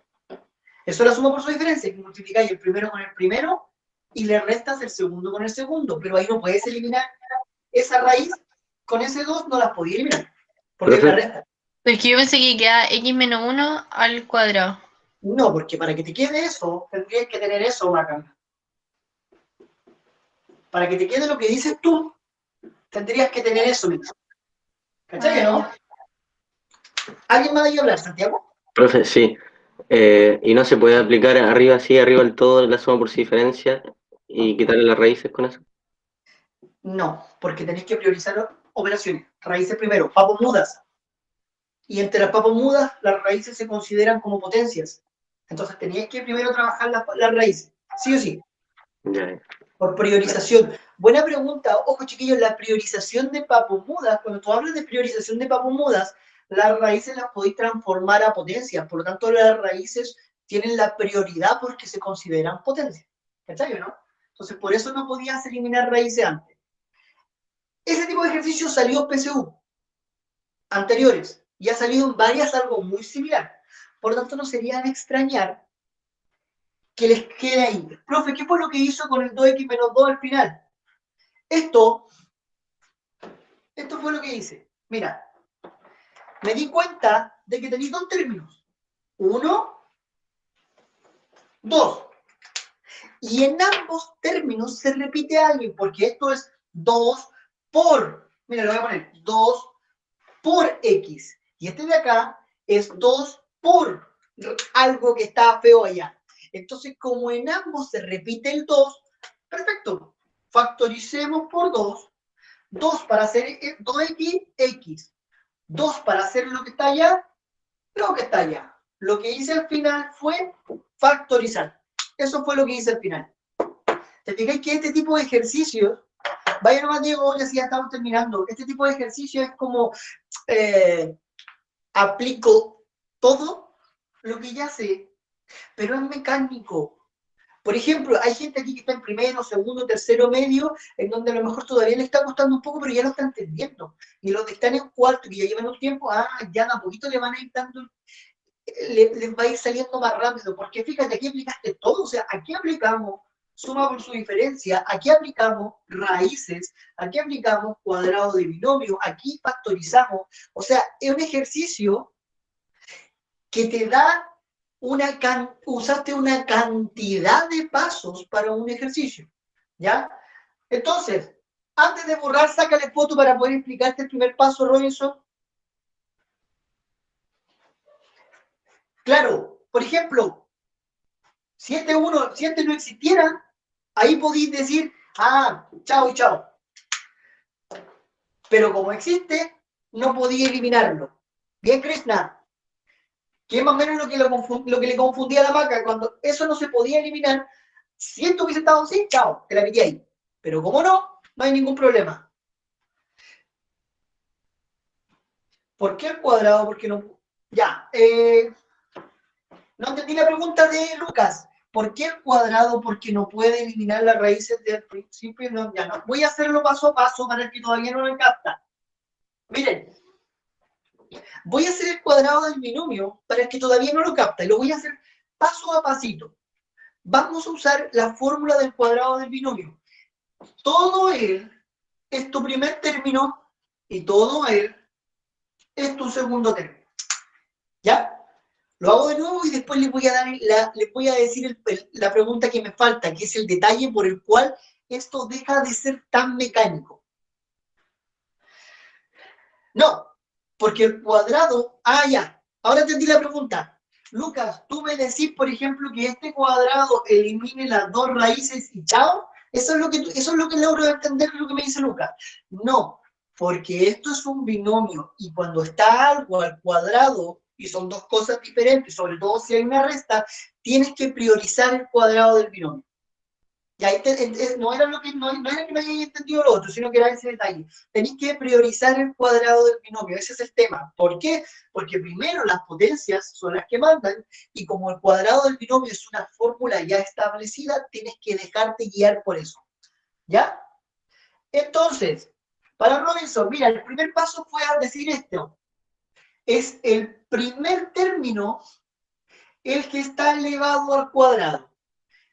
Eso es la suma por su diferencia, que multiplicáis el primero con el primero y le restas el segundo con el segundo. Pero ahí no puedes eliminar esa raíz. Con ese 2 no las podía eliminar. Porque es la resta. Pero es que yo pensé que queda x menos 1 al cuadrado. No, porque para que te quede eso, tendrías que tener eso, Maca. Para que te quede lo que dices tú, tendrías que tener eso mismo. ¿Cachai, no? ¿Alguien más de hablar, Santiago? Profe, sí. ¿Y no se puede aplicar arriba, así, arriba del todo, la suma por su diferencia y quitarle las raíces con eso? No, porque tenéis que priorizar operaciones. Raíces primero, papos mudas. Y entre las papas mudas, las raíces se consideran como potencias. Entonces teníais que primero trabajar las raíces, sí o sí, Ya. por priorización. Buena pregunta. Ojo, chiquillos, la priorización de papas mudas, cuando tú hablas de priorización de papas mudas, las raíces las podéis transformar a potencias. Por lo tanto, las raíces tienen la prioridad porque se consideran potencias. ¿Cachai o no? Entonces, por eso no podías eliminar raíces antes. Ese tipo de ejercicio salió en PSU anteriores y ha salido en varias algo muy similar. Por lo tanto, no sería de extrañar que les quede ahí. Profe, ¿qué fue lo que hizo con el 2x menos 2 al final? Esto fue lo que hice. Mira, me di cuenta de que tenéis dos términos. 1, 2. Y en ambos términos se repite algo, porque esto es 2 por, mira, lo voy a poner, 2 por x. Y este de acá es 2 por algo que está feo allá. Entonces, como en ambos se repite el 2, perfecto. Factoricemos por 2. 2 para hacer 2x, x. 2 para hacer lo que está allá, lo que está allá. Lo que hice al final fue factorizar. Eso fue lo que hice al final. ¿Te fijáis que este tipo de ejercicios, vaya nomás Diego, ya ya estamos terminando, este tipo de ejercicio es como aplico todo lo que ya sé, pero es mecánico. Por ejemplo, hay gente aquí que está en primero, segundo, tercero, medio, en donde a lo mejor todavía le está costando un poco, pero ya lo está entendiendo. Y los que están en cuarto, que ya llevan un tiempo, ya de a poquito le van a ir dando, les va a ir saliendo más rápido, porque fíjate, aquí aplicaste todo, o sea, aquí aplicamos suma por su diferencia, aquí aplicamos raíces, aquí aplicamos cuadrado de binomio, aquí factorizamos, o sea, es un ejercicio que te da usaste una cantidad de pasos para un ejercicio, ¿ya? Entonces, antes de borrar, sácale foto para poder explicarte el primer paso, Robinson. Claro, por ejemplo, si este no existiera, ahí podéis decir, chao y chao. Pero como existe, no podía eliminarlo. Bien, Krishna. Que es más o menos lo que le confundía a la Maca, cuando eso no se podía eliminar, si esto hubiese estado así, chao, te la pillé ahí. Pero como no, no hay ningún problema. ¿Por qué al cuadrado? Porque no... Ya, no entendí la pregunta de Lucas. ¿Por qué el cuadrado? Porque no puede eliminar las raíces del principio. No, ya no. Voy a hacerlo paso a paso para el que todavía no lo capta. Miren, voy a hacer el cuadrado del binomio para el que todavía no lo capta. Y lo voy a hacer paso a pasito. Vamos a usar la fórmula del cuadrado del binomio. Todo él es tu primer término y todo él es tu segundo término. ¿Ya? Lo hago de nuevo y después les voy a decir la pregunta que me falta, que es el detalle por el cual esto deja de ser tan mecánico. No, porque el cuadrado... Ah, ya. Ahora entendí la pregunta. Lucas, tú me decís, por ejemplo, que este cuadrado elimine las dos raíces y chao. Eso es lo que logro entender lo que me dice Lucas. No, porque esto es un binomio y cuando está algo al cuadrado y son dos cosas diferentes, sobre todo si hay una resta, tienes que priorizar el cuadrado del binomio. Y ahí no era que no hayas entendido lo otro, sino que era ese detalle. Tenéis que priorizar el cuadrado del binomio, ese es el tema. ¿Por qué? Porque primero las potencias son las que mandan, y como el cuadrado del binomio es una fórmula ya establecida, tienes que dejarte guiar por eso. ¿Ya? Entonces, para Robinson, mira, el primer paso fue a decir esto. Es el primer término el que está elevado al cuadrado.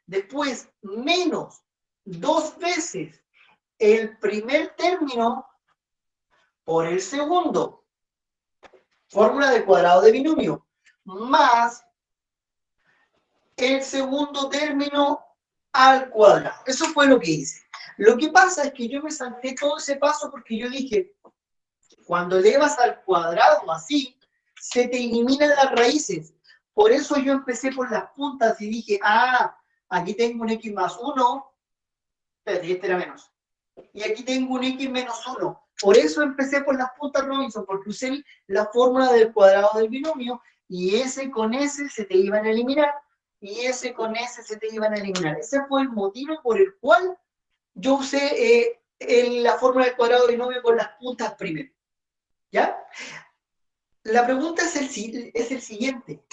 Después, menos 2 veces el primer término por el segundo. Fórmula del cuadrado de binomio. Más el segundo término al cuadrado. Eso fue lo que hice. Lo que pasa es que yo me salté todo ese paso porque yo dije, cuando elevas al cuadrado así, se te eliminan las raíces. Por eso yo empecé por las puntas y dije, aquí tengo un x más 1, espérate, este era menos. Y aquí tengo un x menos 1. Por eso empecé por las puntas, Robinson, porque usé la fórmula del cuadrado del binomio, y ese con ese se te iban a eliminar, y ese con ese se te iban a eliminar. Ese fue el motivo por el cual yo usé la fórmula del cuadrado del binomio con las puntas primero. ¿Ya? La pregunta es el siguiente.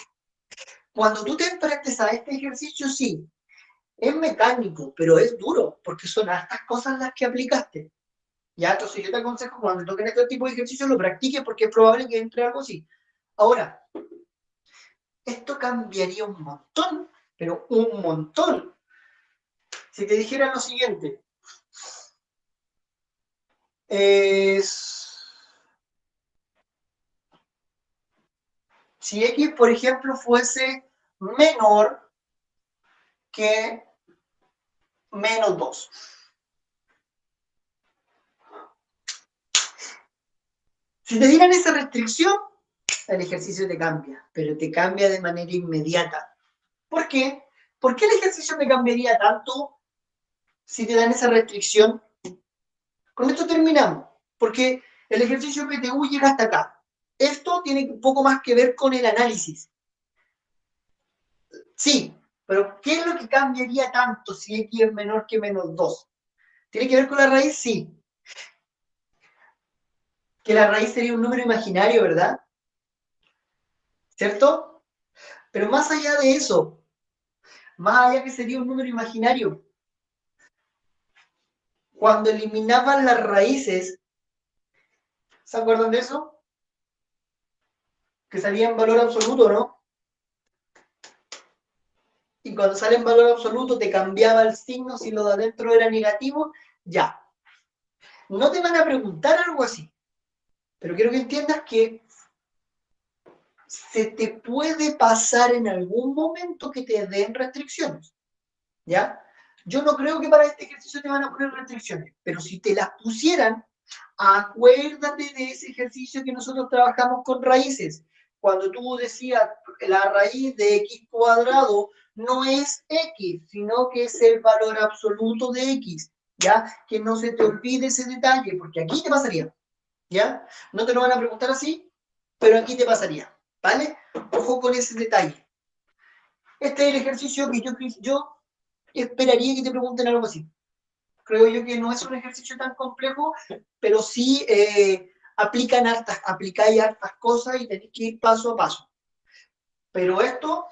Cuando tú te enfrentes a este ejercicio, sí, es mecánico, pero es duro, porque son estas cosas las que aplicaste. ¿Ya? Entonces yo te aconsejo cuando toquen este tipo de ejercicio lo practiques porque es probable que entre algo así. Ahora, esto cambiaría un montón, pero un montón. Si te dijera lo siguiente, si x, por ejemplo, fuese menor que menos 2. Si te dieran esa restricción, el ejercicio te cambia, pero te cambia de manera inmediata. ¿Por qué? ¿Por qué el ejercicio te cambiaría tanto si te dan esa restricción? Con esto terminamos, porque el ejercicio PTU llega hasta acá. Esto tiene un poco más que ver con el análisis. Sí, pero ¿qué es lo que cambiaría tanto si x es menor que menos 2? ¿Tiene que ver con la raíz? Sí. Que la raíz sería un número imaginario, ¿verdad? ¿Cierto? Pero más allá de eso, más allá que sería un número imaginario, cuando eliminaban las raíces, ¿se acuerdan de eso? Que salía en valor absoluto, ¿no? Y cuando sale en valor absoluto te cambiaba el signo, si lo de adentro era negativo, ya. No te van a preguntar algo así, pero quiero que entiendas que se te puede pasar en algún momento que te den restricciones, ¿ya? Yo no creo que para este ejercicio te van a poner restricciones, pero si te las pusieran, acuérdate de ese ejercicio que nosotros trabajamos con raíces. Cuando tú decías la raíz de x cuadrado no es x, sino que es el valor absoluto de x, ¿ya? Que no se te olvide ese detalle, porque aquí te pasaría, ¿ya? No te lo van a preguntar así, pero aquí te pasaría, ¿vale? Ojo con ese detalle. Este es el ejercicio que yo esperaría que te pregunten algo así. Creo yo que no es un ejercicio tan complejo, pero sí aplicáis hartas cosas y tenéis que ir paso a paso. Pero esto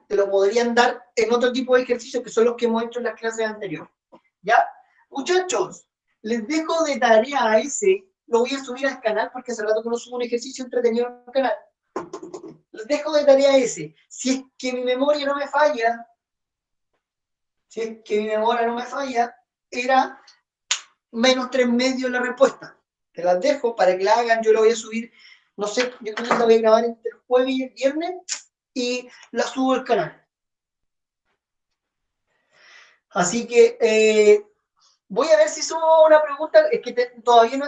te lo podrían dar en otro tipo de ejercicios que son los que hemos hecho en las clases anteriores. ¿Ya? Muchachos, les dejo de tarea ese, lo voy a subir al canal porque hace rato que no subo un ejercicio entretenido al canal. Les dejo de tarea ese. Si es que mi memoria no me falla, era menos 3 medios la respuesta. Te las dejo para que la hagan, yo la voy a subir, no sé, yo creo que la voy a grabar entre el jueves y el viernes y la subo al canal. Así que voy a ver si subo una pregunta, es que todavía no,